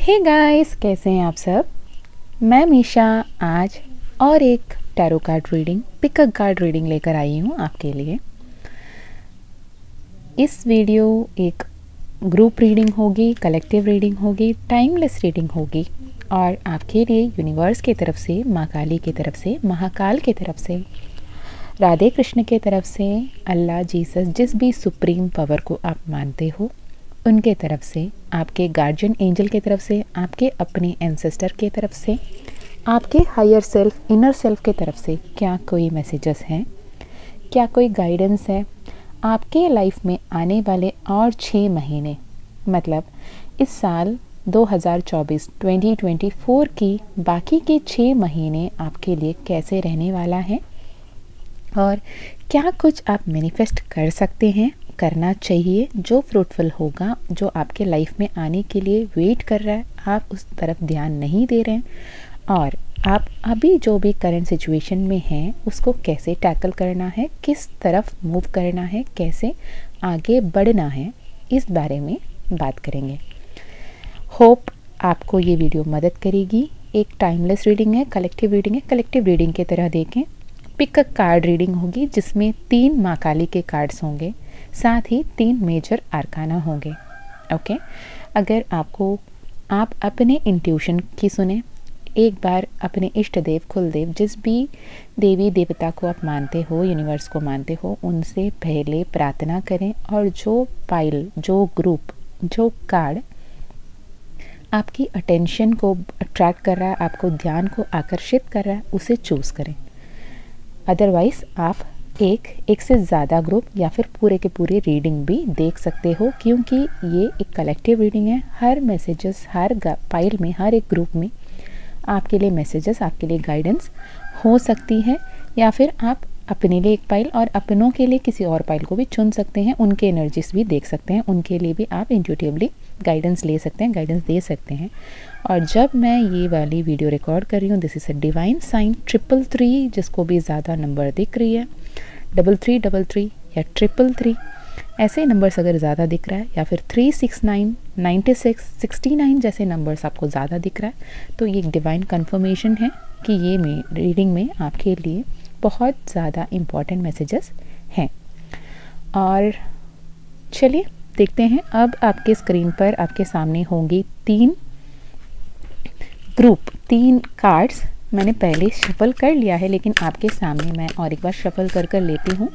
Hey guys, कैसे हैं आप सब। मैं मीशा आज और एक tarot card reading, pickup card reading लेकर आई हूँ आपके लिए। इस वीडियो एक ग्रुप रीडिंग होगी, कलेक्टिव रीडिंग होगी, टाइमलेस रीडिंग होगी और आपके लिए यूनिवर्स की तरफ से, माँ काली की तरफ से, महाकाल की तरफ से, राधे कृष्ण की तरफ से, अल्लाह, जीसस, जिस भी सुप्रीम पावर को आप मानते हो उनके तरफ से, आपके गार्जियन एंजल की तरफ से, आपके अपने एंसेस्टर की तरफ से, आपके हायर सेल्फ, इनर सेल्फ की तरफ से क्या कोई मैसेजेस हैं, क्या कोई गाइडेंस है आपके लाइफ में आने वाले और 6 महीने, मतलब इस साल 2024 की बाकी के 6 महीने आपके लिए कैसे रहने वाला है और क्या कुछ आप मैनिफेस्ट कर सकते हैं, करना चाहिए, जो फ्रूटफुल होगा, जो आपके लाइफ में आने के लिए वेट कर रहा है, आप उस तरफ ध्यान नहीं दे रहे हैं और आप अभी जो भी करंट सिचुएशन में हैं उसको कैसे टैकल करना है, किस तरफ मूव करना है, कैसे आगे बढ़ना है, इस बारे में बात करेंगे। होप आपको ये वीडियो मदद करेगी। एक टाइमलेस रीडिंग है, कलेक्टिव रीडिंग है। कलेक्टिव रीडिंग की तरह देखें, पिकअप कार्ड रीडिंग होगी जिसमें 3 माँ काली के कार्ड्स होंगे, साथ ही 3 मेजर आर्काना होंगे। ओके, अगर आप अपने इंट्यूशन की सुने, एक बार अपने इष्ट देव, कुलदेव, जिस भी देवी देवता को आप मानते हो, यूनिवर्स को मानते हो, उनसे पहले प्रार्थना करें और जो पाइल, जो ग्रुप, जो कार्ड आपकी अटेंशन को अट्रैक्ट कर रहा है, आपको ध्यान को आकर्षित कर रहा है, उसे चूज़ करें। अदरवाइज़ आप एक से ज़्यादा ग्रुप या फिर पूरे के पूरे रीडिंग भी देख सकते हो, क्योंकि ये एक कलेक्टिव रीडिंग है। हर मैसेजेस, हर पाइल में, हर एक ग्रुप में आपके लिए मैसेजेस, आपके लिए गाइडेंस हो सकती है, या फिर आप अपने लिए एक पाइल और अपनों के लिए किसी और पाइल को भी चुन सकते हैं, उनके एनर्जीज भी देख सकते हैं, उनके लिए भी आप इंट्यूटिवली गाइडेंस ले सकते हैं, गाइडेंस दे सकते हैं। और जब मैं ये वाली वीडियो रिकॉर्ड कर रही हूँ, this is a divine sign 333, जिसको भी ज़्यादा नंबर दिख रही है, 3333 या 333, ऐसे नंबर्स अगर ज़्यादा दिख रहा है, या फिर 369, 96, 69 जैसे नंबर्स आपको ज़्यादा दिख रहा है, तो ये एक डिवाइन कन्फर्मेशन है कि ये रीडिंग में आपके लिए बहुत ज़्यादा इम्पॉर्टेंट मैसेजेस हैं। और चलिए देखते हैं। अब आपके स्क्रीन पर आपके सामने होंगी 3 ग्रुप, 3 कार्ड्स। मैंने पहले शफल कर लिया है, लेकिन आपके सामने मैं और एक बार शफल कर लेती हूँ।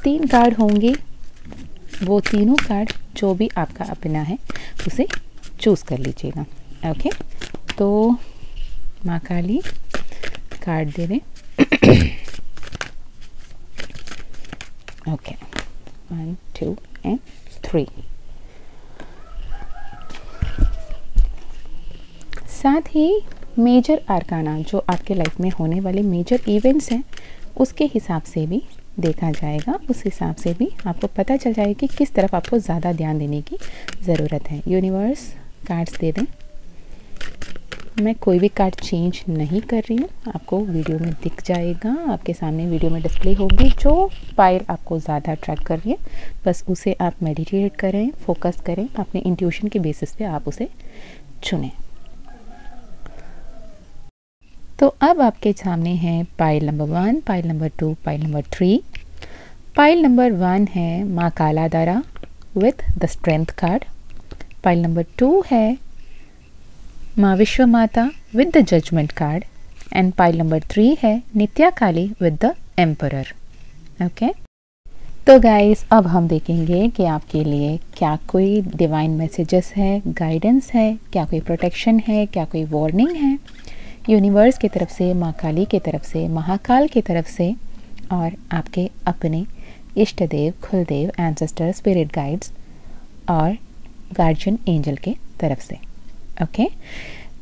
3 कार्ड होंगे, वो तीनों कार्ड जो भी आपका अपना है उसे चूज़ कर लीजिएगा। ओके, तो माँ काली कार्ड दे दें। Okay, 1, 2 and 3। साथ ही मेजर आर्काना, जो आपके लाइफ में होने वाले मेजर इवेंट्स हैं, उसके हिसाब से भी देखा जाएगा। उस हिसाब से भी आपको पता चल जाएगा कि किस तरफ आपको ज़्यादा ध्यान देने की ज़रूरत है। यूनिवर्स कार्ड्स दे दें। मैं कोई भी कार्ड चेंज नहीं कर रही हूँ, आपको वीडियो में दिख जाएगा, आपके सामने वीडियो में डिस्प्ले होगी। जो फाइल आपको ज़्यादा अट्रैक्ट कर रही है, बस उसे आप मेडिटेट करें, फोकस करें, अपने इंट्यूशन के बेसिस पे आप उसे चुनें। तो अब आपके सामने है pile number 1, pile number 2, pile number 3। Pile number 1 है माँ Kaladhara with the strength card. Pile number 2 है माँ Vishwa Mata with the judgement card. And pile number 3 है Nitya Kali with the emperor. Okay, तो गाइस अब हम देखेंगे कि आपके लिए क्या कोई डिवाइन मैसेजेस है, गाइडेंस है, क्या कोई प्रोटेक्शन है, क्या कोई वार्निंग है यूनिवर्स की तरफ से, माँ काली की तरफ से, महाकाल की तरफ से, और आपके अपने इष्ट देव, कुलदेव, एंसेस्टर, स्पिरिट गाइड्स और गार्जियन एंजल के तरफ से। ओके,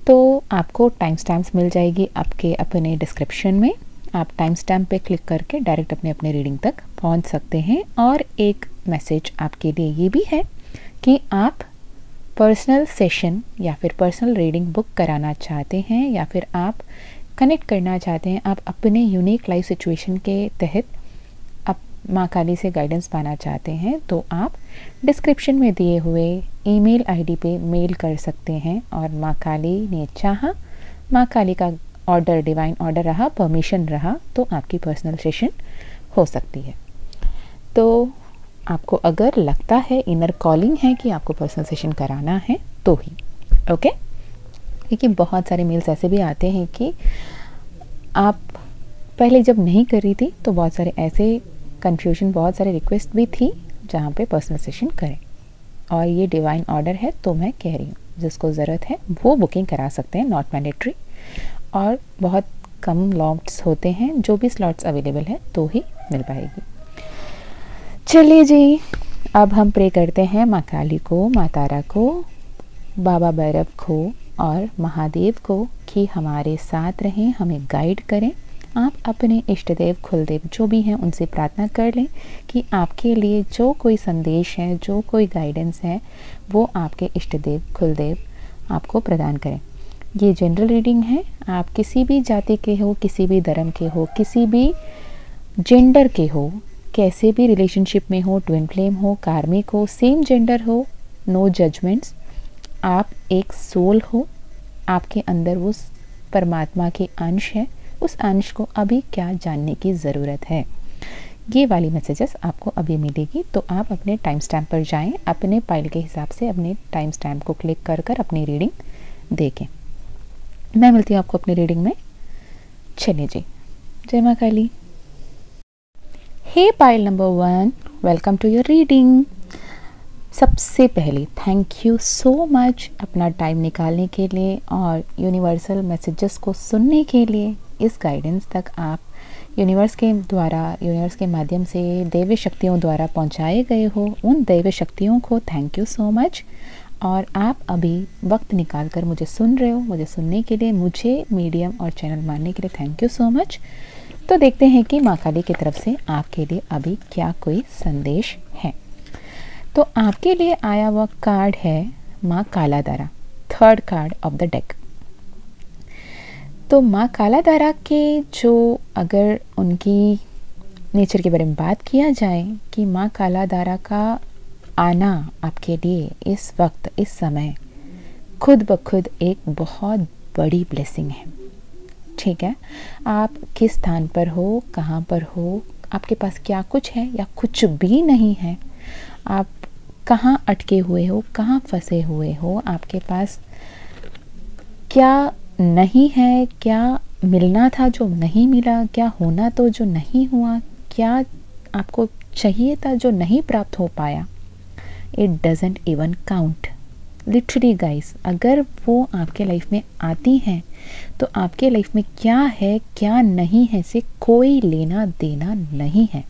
तो आपको टाइम स्टैम्प्स मिल जाएगी आपके अपने डिस्क्रिप्शन में। आप टाइम स्टैम्प पे क्लिक करके डायरेक्ट अपने अपने रीडिंग तक पहुंच सकते हैं। और एक मैसेज आपके लिए ये भी है कि आप पर्सनल सेशन या फिर पर्सनल रीडिंग बुक कराना चाहते हैं, या फिर आप कनेक्ट करना चाहते हैं, आप अपने यूनिक लाइफ सिचुएशन के तहत माँ काली से गाइडेंस पाना चाहते हैं तो आप डिस्क्रिप्शन में दिए हुए ईमेल आईडी पे मेल कर सकते हैं, और माँ काली ने चाहा, माँ काली का ऑर्डर, डिवाइन ऑर्डर रहा, परमिशन रहा, तो आपकी पर्सनल सेशन हो सकती है। तो आपको अगर लगता है, इनर कॉलिंग है कि आपको पर्सनल सेशन कराना है तो ही, ओके। क्योंकि बहुत सारे मेल्स ऐसे भी आते हैं कि आप पहले जब नहीं कर रही थी तो बहुत सारे ऐसे कन्फ्यूजन, बहुत सारे रिक्वेस्ट भी थी जहाँ पे पर्सनल सेशन करें, और ये डिवाइन ऑर्डर है तो मैं कह रही हूँ, जिसको ज़रूरत है वो बुकिंग करा सकते हैं, नॉट मैंडेटरी, और बहुत कम स्लॉट्स होते हैं, जो भी स्लॉट्स अवेलेबल है तो ही मिल पाएगी। चलिए जी, अब हम प्रे करते हैं माँ काली को, माँ तारा को, बाबा भैरव को और महादेव को कि हमारे साथ रहें, हमें गाइड करें। आप अपने इष्ट देव, कुलदेव जो भी हैं उनसे प्रार्थना कर लें कि आपके लिए जो कोई संदेश है, जो कोई गाइडेंस है, वो आपके इष्ट देव, कुलदेव आपको प्रदान करें। ये जनरल रीडिंग है, आप किसी भी जाति के हो, किसी भी धर्म के हो, किसी भी जेंडर के हो, कैसे भी रिलेशनशिप में हो, ट्विन फ्लेम हो, कार्मिक हो, सेम जेंडर हो, नो जजमेंट्स। आप एक सोल हो, आपके अंदर वो परमात्मा के अंश है, उस अंश को अभी क्या जानने की ज़रूरत है, ये वाली मैसेजेस आपको अभी मिलेगी। तो आप अपने टाइम स्टैम्प पर जाएं, अपने पाइल के हिसाब से अपने टाइम स्टैम्प को क्लिक कर कर अपनी रीडिंग देखें। मैं मिलती हूँ आपको अपनी रीडिंग में। चलिए जी, जय माँ Kali. Hey pile number 1, welcome to your reading. सबसे पहले थैंक यू सो मच अपना टाइम निकालने के लिए और यूनिवर्सल मैसेजेस को सुनने के लिए। इस गाइडेंस तक आप यूनिवर्स के द्वारा, यूनिवर्स के माध्यम से दैवीय शक्तियों द्वारा पहुंचाए गए हो, उन दैवीय शक्तियों को थैंक यू सो मच। और आप अभी वक्त निकाल कर मुझे सुन रहे हो, मुझे सुनने के लिए, मुझे मीडियम और चैनल मानने के लिए थैंक यू सो मच। तो देखते हैं कि माँ काली की तरफ से आपके लिए अभी क्या कोई संदेश है। तो आपके लिए आया हुआ कार्ड है माँ Kaladhara, third card of the deck. तो माँ कालाधारा के जो, अगर उनकी नेचर के बारे में बात किया जाए कि माँ कालाधारा का आना आपके लिए इस वक्त, इस समय खुद ब खुद एक बहुत बड़ी ब्लेसिंग है। ठीक है, आप किस स्थान पर हो, कहाँ पर हो, आपके पास क्या कुछ है या कुछ भी नहीं है, आप कहाँ अटके हुए हो, कहाँ फंसे हुए हो, आपके पास क्या नहीं है, क्या मिलना था जो नहीं मिला, क्या होना तो जो नहीं हुआ, क्या आपको चाहिए था जो नहीं प्राप्त हो पाया, it doesn't even count. Literally guys, अगर वो आपके लाइफ में आती हैं तो आपके लाइफ में क्या है क्या नहीं है से कोई लेना देना नहीं है।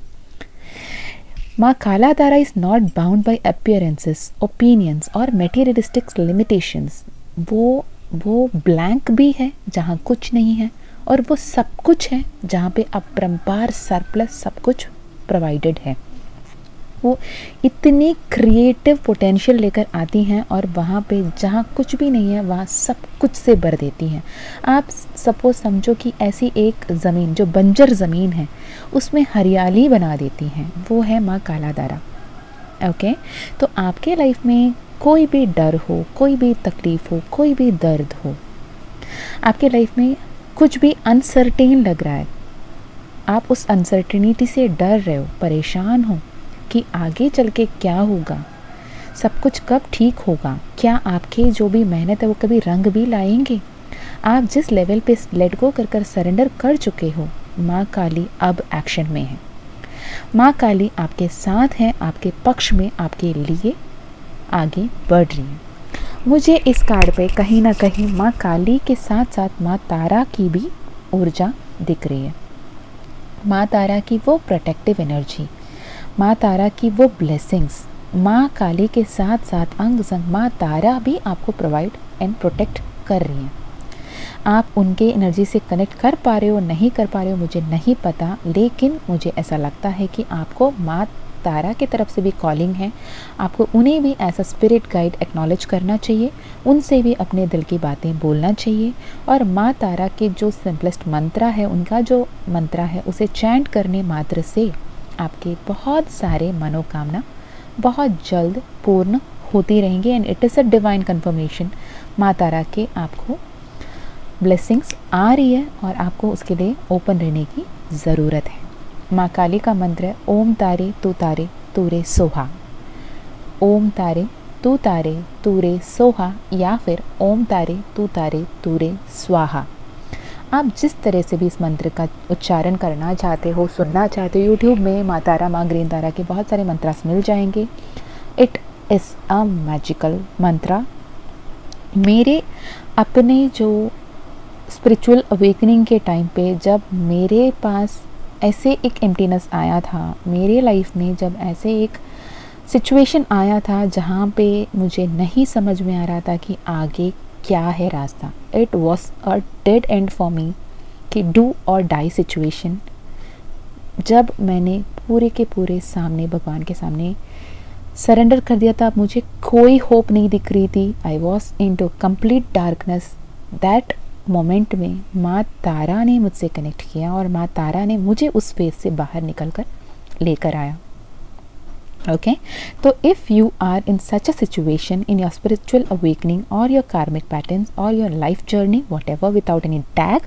माँ Kaladhara is not bound by appearances, opinions और मटेरियलिस्टिक लिमिटेशंस। वो ब्लैंक भी है जहाँ कुछ नहीं है, और वो सब कुछ है जहाँ पे अपरंपार सरप्लस सब कुछ प्रोवाइडेड है। वो इतनी क्रिएटिव पोटेंशियल लेकर आती हैं और वहाँ पे जहाँ कुछ भी नहीं है वहाँ सब कुछ से भर देती हैं। आप सपोज समझो कि ऐसी एक ज़मीन जो बंजर ज़मीन है उसमें हरियाली बना देती हैं, वो है माँ कालाधारा। ओके, तो आपके लाइफ में कोई भी डर हो, कोई भी तकलीफ़ हो, कोई भी दर्द हो, आपके लाइफ में कुछ भी अनसर्टेन लग रहा है, आप उस अनसर्टेनिटी से डर रहे हो, परेशान हो कि आगे चल के क्या होगा, सब कुछ कब ठीक होगा, क्या आपके जो भी मेहनत है वो कभी रंग भी लाएंगे। आप जिस लेवल पे लेट गो कर कर सरेंडर कर चुके हो, माँ काली अब एक्शन में है। माँ काली आपके साथ है, आपके पक्ष में, आपके लिए आगे बढ़ रही है। मुझे इस कार्ड पे कहीं ना कहीं माँ काली के साथ साथ माँ तारा की भी ऊर्जा दिख रही है। माँ तारा की वो प्रोटेक्टिव एनर्जी, माँ तारा की वो ब्लेसिंग्स, माँ काली के साथ साथ अंग संग माँ तारा भी आपको प्रोवाइड एंड प्रोटेक्ट कर रही हैं। आप उनके एनर्जी से कनेक्ट कर पा रहे हो, नहीं कर पा रहे हो, मुझे नहीं पता, लेकिन मुझे ऐसा लगता है कि आपको माँ तारा की तरफ से भी कॉलिंग है। आपको उन्हें भी as a spirit guide acknowledge करना चाहिए, उनसे भी अपने दिल की बातें बोलना चाहिए, और माँ तारा के जो सिंपलेस्ट मंत्रा है, उनका जो मंत्रा है, उसे चैंट करने मात्र से आपके बहुत सारे मनोकामना बहुत जल्द पूर्ण होती रहेंगी and it is a divine confirmation. माँ तारा के आपको ब्लेसिंग्स आ रही है और आपको उसके लिए ओपन रहने की ज़रूरत है। माँ काली का मंत्र है ओम तारे तू रे सोहा। ओम तारे तू रे सोहा या फिर ओम तारे तू रे स्वाहा। आप जिस तरह से भी इस मंत्र का उच्चारण करना चाहते हो, सुनना चाहते हो, यूट्यूब में माँ तारा माँ ग्रीन तारा के बहुत सारे मंत्रास मिल जाएंगे। इट इज़ अ मैजिकल मंत्रा। मेरे अपने जो स्पिरिचुअल अवेकनिंग के टाइम पे जब मेरे पास ऐसे एक एम्प्टीनेस आया था, मेरे लाइफ में जब ऐसे एक सिचुएशन आया था जहाँ पे मुझे नहीं समझ में आ रहा था कि आगे क्या है रास्ता, it was a dead and for me कि डू और डाई सिचुएशन। जब मैंने पूरे के पूरे सामने भगवान के सामने सरेंडर कर दिया था, मुझे कोई होप नहीं दिख रही थी। I was in to complete darkness. That moment में माँ तारा ने मुझसे कनेक्ट किया और माँ तारा ने मुझे उस फेज से बाहर निकल कर लेकर आया। ओके, तो if you are in such a situation in your spiritual awakening और योर कार्मिक पैटर्न्स और your life journey whatever without any tag,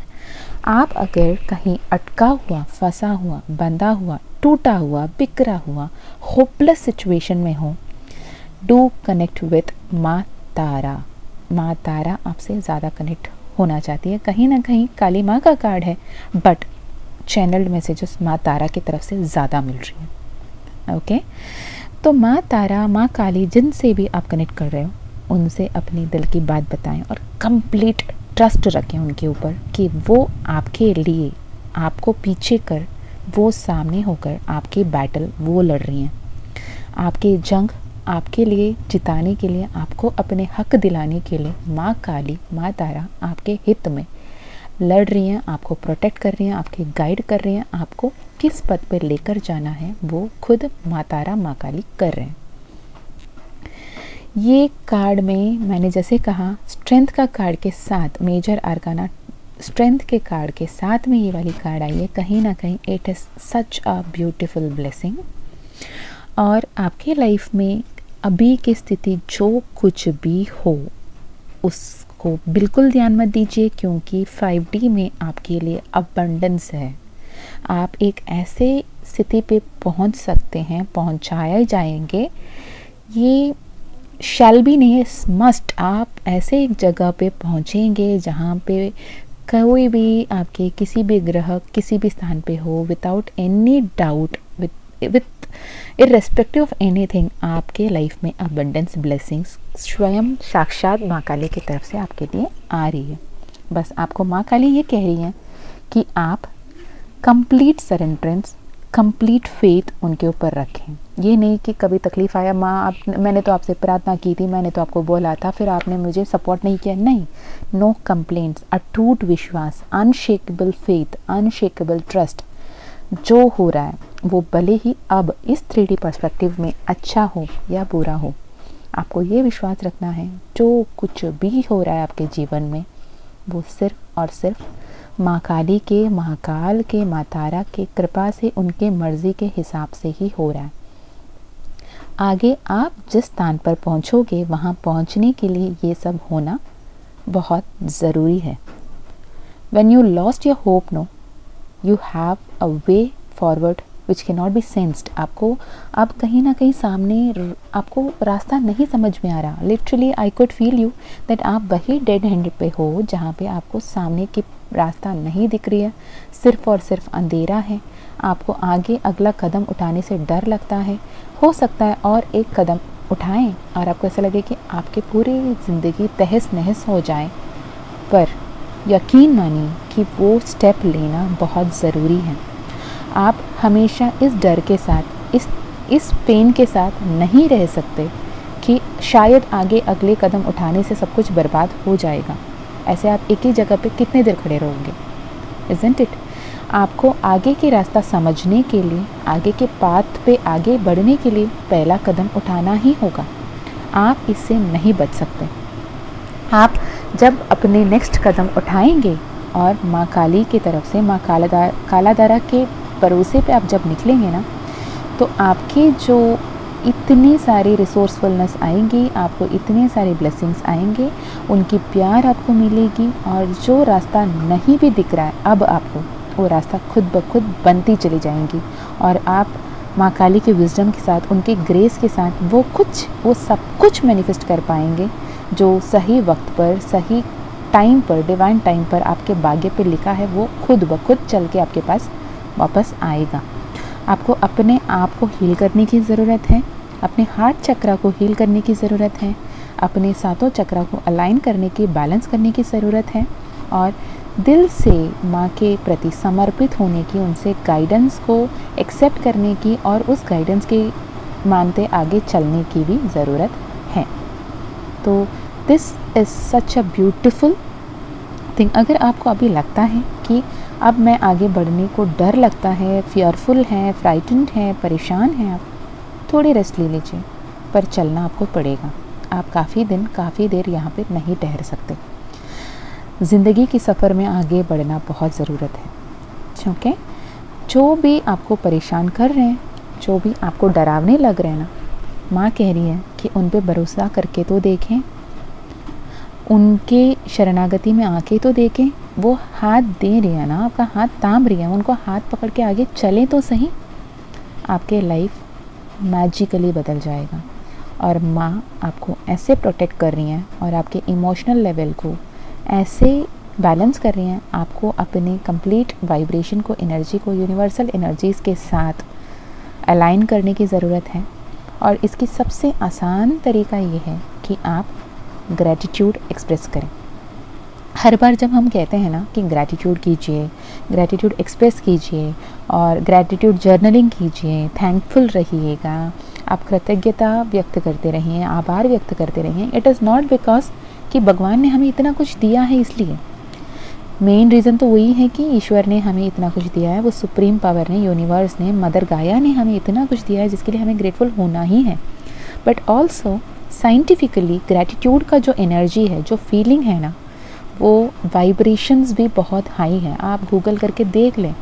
आप अगर कहीं अटका हुआ, फंसा हुआ, बंधा हुआ, टूटा हुआ, बिखरा हुआ, होपलेस सिचुएशन में हो, डू कनेक्ट विथ माँ तारा। माँ तारा आपसे ज़्यादा कनेक्ट होना चाहती है। कहीं ना कहीं काली माँ का कार्ड है बट चैनल्ड मैसेजेस माँ तारा की तरफ से ज़्यादा मिल रही है। ओके, तो माँ तारा, माँ काली, जिनसे भी आप कनेक्ट कर रहे हो उनसे अपनी दिल की बात बताएं और कंप्लीट ट्रस्ट रखें उनके ऊपर कि वो आपके लिए, आपको पीछे कर, वो सामने होकर आपकी बैटल वो लड़ रही हैं। आपकी जंग आपके लिए जिताने के लिए, आपको अपने हक दिलाने के लिए माँ काली, माँ तारा आपके हित में लड़ रही हैं, आपको प्रोटेक्ट कर रही हैं, आपके गाइड कर रही हैं। आपको किस पद पर लेकर जाना है वो खुद माँ तारा, माँ काली कर रहे हैं। ये कार्ड में मैंने जैसे कहा स्ट्रेंथ का कार्ड के साथ, मेजर आर्काना स्ट्रेंथ के कार्ड के साथ में ये वाली कार्ड आई है। कहीं ना कहीं it is such a beautiful blessing. और आपके लाइफ में अभी की स्थिति जो कुछ भी हो उसको बिल्कुल ध्यान मत दीजिए, क्योंकि 5D में आपके लिए अबंडेंस है। आप एक ऐसे स्थिति पे पहुंच सकते हैं, पहुंचाए जाएंगे। ये शैल भी नहीं है, मस्ट। आप ऐसे एक जगह पे पहुंचेंगे जहां पे कोई भी आपके किसी भी ग्रह किसी भी स्थान पे हो, without any doubt, with irrespective of anything, आपके लाइफ में अबंडेंस ब्लेसिंग्स स्वयं साक्षात माँ काली की तरफ से आपके लिए आ रही है। बस आपको माँ काली ये कह रही है कि आप कंप्लीट सरेंडरेंस, कंप्लीट फेथ उनके ऊपर रखें। ये नहीं कि कभी तकलीफ़ आया, माँ मैंने तो आपसे प्रार्थना की थी, मैंने तो आपको बोला था, फिर आपने मुझे सपोर्ट नहीं किया। नहीं, नो कंप्लेंट्स, अटूट विश्वास, अनशेकेबल फेथ, अनशेकेबल ट्रस्ट। जो हो रहा है वो भले ही अब इस 3D पर्सपेक्टिव में अच्छा हो या बुरा हो, आपको ये विश्वास रखना है जो कुछ भी हो रहा है आपके जीवन में वो सिर्फ और सिर्फ माँ काली के, महाकाल के, माँ तारा के कृपा से, उनके मर्ज़ी के हिसाब से ही हो रहा है। आगे आप जिस स्थान पर पहुँचोगे वहाँ पहुँचने के लिए ये सब होना बहुत ज़रूरी है। When you lost your hope, no, you have a way forward which cannot be sensed। आपको अब कहीं ना कहीं सामने आपको रास्ता नहीं समझ में आ रहा। Literally I could feel you that आप वही डेड हैंड पे हो जहाँ पे आपको सामने की रास्ता नहीं दिख रही है, सिर्फ और सिर्फ अंधेरा है। आपको आगे अगला कदम उठाने से डर लगता है। हो सकता है और एक कदम उठाएं और आपको ऐसा लगे कि आपकी पूरी ज़िंदगी तहस नहस हो जाए, पर यकीन मानिए कि वो स्टेप लेना बहुत ज़रूरी है। आप हमेशा इस डर के साथ, इस पेन के साथ नहीं रह सकते कि शायद आगे अगले कदम उठाने से सब कुछ बर्बाद हो जाएगा। ऐसे आप एक ही जगह पे कितने देर खड़े रहोगे? Isn't it? आपको आगे के रास्ता समझने के लिए, आगे के पाथ पे आगे बढ़ने के लिए पहला कदम उठाना ही होगा। आप इससे नहीं बच सकते। आप जब अपने नेक्स्ट कदम उठाएंगे और माँ काली की तरफ से, माँ कालादारा के भरोसे पे आप जब निकलेंगे ना, तो आपकी जो इतनी सारी रिसोर्सफुलनेस आएंगी, आपको इतने सारे ब्लेसिंग्स आएंगे, उनकी प्यार आपको मिलेगी, और जो रास्ता नहीं भी दिख रहा है अब आपको, वो रास्ता खुद ब खुद बनती चली जाएंगी, और आप माँ काली के विजडम के साथ, उनके ग्रेस के साथ वो सब कुछ मैनिफेस्ट कर पाएंगे जो सही वक्त पर, सही टाइम पर, डिवाइन टाइम पर आपके भाग्य पे लिखा है, वो खुद ब खुद चल के आपके पास वापस आएगा। आपको अपने आप को हील करने की ज़रूरत है, अपने हार्ट चक्रा को हील करने की ज़रूरत है, अपने सातों चक्रा को अलाइन करने की, बैलेंस करने की ज़रूरत है, और दिल से माँ के प्रति समर्पित होने की, उनसे गाइडेंस को एक्सेप्ट करने की, और उस गाइडेंस के मानते आगे चलने की भी ज़रूरत है। तो this is such a beautiful thing. अगर आपको अभी लगता है कि अब मैं आगे बढ़ने को डर लगता है, फियरफुल है, फ्राइटेंड है, परेशान हैं, आप थोड़ी रेस्ट ले लीजिए, पर चलना आपको पड़ेगा। आप काफ़ी देर यहाँ पे नहीं ठहर सकते। ज़िंदगी की सफ़र में आगे बढ़ना बहुत ज़रूरत है, क्योंकि जो भी आपको परेशान कर रहे हैं, जो भी आपको डरावने लग रहे हैं ना, माँ कह रही है कि उन पे भरोसा करके तो देखें, उनके शरणागति में आके तो देखें। वो हाथ दे रही है ना, आपका हाथ थाम रही है, उनको हाथ पकड़ के आगे चलें तो सही। आपके लाइफ मैजिकली बदल जाएगा, और माँ आपको ऐसे प्रोटेक्ट कर रही हैं और आपके इमोशनल लेवल को ऐसे बैलेंस कर रही हैं, आपको अपने कंप्लीट वाइब्रेशन को, एनर्जी को यूनिवर्सल एनर्जीज़ के साथ अलाइन करने की ज़रूरत है। और इसकी सबसे आसान तरीका ये है कि आप ग्रैटिट्यूड एक्सप्रेस करें। हर बार जब हम कहते हैं ना कि ग्रैटिट्यूड कीजिए, ग्रैटिट्यूड एक्सप्रेस कीजिए, और ग्रैटिट्यूड जर्नलिंग कीजिए, थैंकफुल रहिएगा, आप कृतज्ञता व्यक्त करते रहिए, आभार व्यक्त करते रहिए। इट इज़ नॉट बिकॉज कि भगवान ने हमें इतना कुछ दिया है इसलिए। मेन रीज़न तो वही है कि ईश्वर ने हमें इतना कुछ दिया है, वो सुप्रीम पावर ने, यूनिवर्स ने, मदर गाया ने हमें इतना कुछ दिया है जिसके लिए हमें ग्रेटफुल होना ही है। बट ऑल्सो साइंटिफिकली ग्रैटिट्यूड का जो एनर्जी है, जो फीलिंग है ना, वो वाइब्रेशंस भी बहुत हाई है। आप गूगल करके देख लें,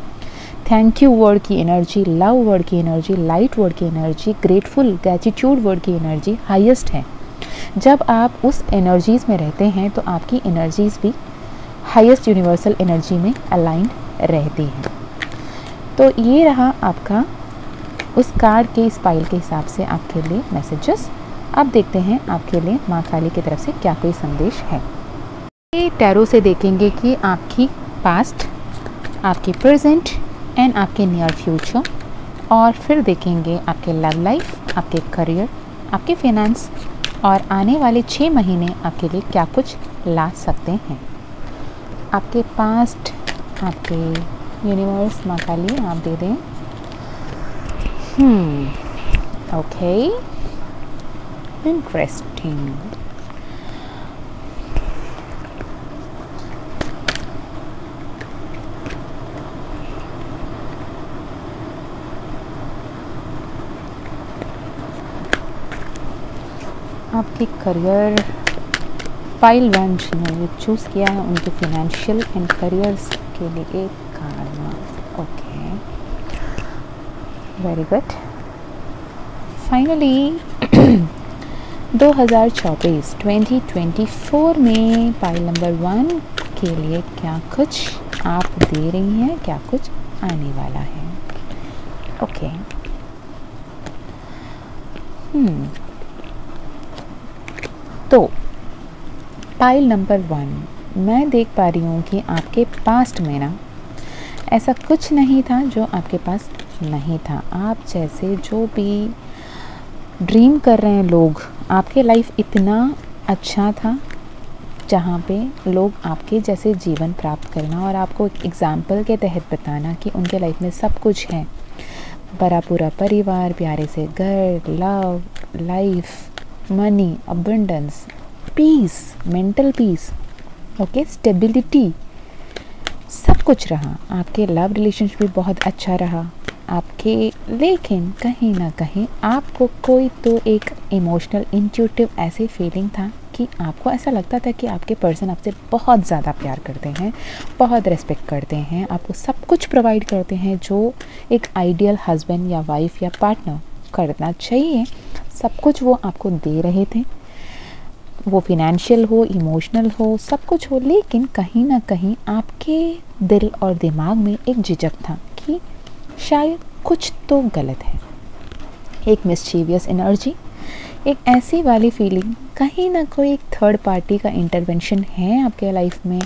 थैंक यू वर्ड की एनर्जी, लव वर्ड की एनर्जी, लाइट वर्ड की एनर्जी, ग्रेटफुल, ग्रैटिट्यूड वर्ड की एनर्जी हाईएस्ट है। जब आप उस एनर्जीज़ में रहते हैं तो आपकी एनर्जीज़ भी हाईएस्ट यूनिवर्सल एनर्जी में अलाइंड रहती हैं। तो ये रहा आपका उस कार्ड के इस पाइल के हिसाब से आपके लिए मैसेजेस। अब देखते हैं आपके लिए माँ काली की तरफ से क्या कोई संदेश है। ये टैरो से देखेंगे कि आपकी पास्ट, आपकी प्रेजेंट एंड आपके नियर फ्यूचर, और फिर देखेंगे आपके लव लाइफ, आपके करियर, आपके फाइनेंस, और आने वाले 6 महीने आपके लिए क्या कुछ ला सकते हैं। आपके पास्ट, आपके यूनिवर्स माँ काली आप दे दें। Okay, interesting. आपके करियर, पाइल 1 जिन्होंने चूज़ किया है उनके फाइनेंशियल एंड करियर्स के लिए एक card. Okay, very good. Finally 2024 में पाइल नंबर 1 के लिए क्या कुछ आप दे रही हैं, क्या कुछ आने वाला है। ओके, तो पाइल नंबर 1 मैं देख पा रही हूँ कि आपके पास्ट में ना ऐसा कुछ नहीं था जो आपके पास नहीं था। आप जैसे जो भी ड्रीम कर रहे हैं लोग, आपके लाइफ इतना अच्छा था जहाँ पे लोग आपके जैसे जीवन प्राप्त करना और आपको एक एग्ज़ाम्पल के तहत बताना कि उनके लाइफ में सब कुछ है, बड़ा पूरा परिवार, प्यारे से घर, love, life, money, abundance, peace, mental peace, okay, stability, सब कुछ रहा। आपके लव रिलेशनशिप भी बहुत अच्छा रहा आपके, लेकिन कहीं ना कहीं आपको कोई तो एक इमोशनल इंट्यूटिव ऐसी फीलिंग था कि आपको ऐसा लगता था कि आपके पर्सन आपसे बहुत ज़्यादा प्यार करते हैं, बहुत रिस्पेक्ट करते हैं, आपको सब कुछ प्रोवाइड करते हैं जो एक आइडियल हस्बैंड या वाइफ या पार्टनर करना चाहिए, सब कुछ वो आपको दे रहे थे, वो फिनेंशियल हो, इमोशनल हो, सब कुछ हो, लेकिन कहीं ना कहीं आपके दिल और दिमाग में एक झिझक था कि शायद कुछ तो गलत है। एक मिस्चीवियस एनर्जी, एक ऐसी वाली फीलिंग, कहीं ना कोई एक थर्ड पार्टी का इंटरवेंशन है आपके लाइफ में,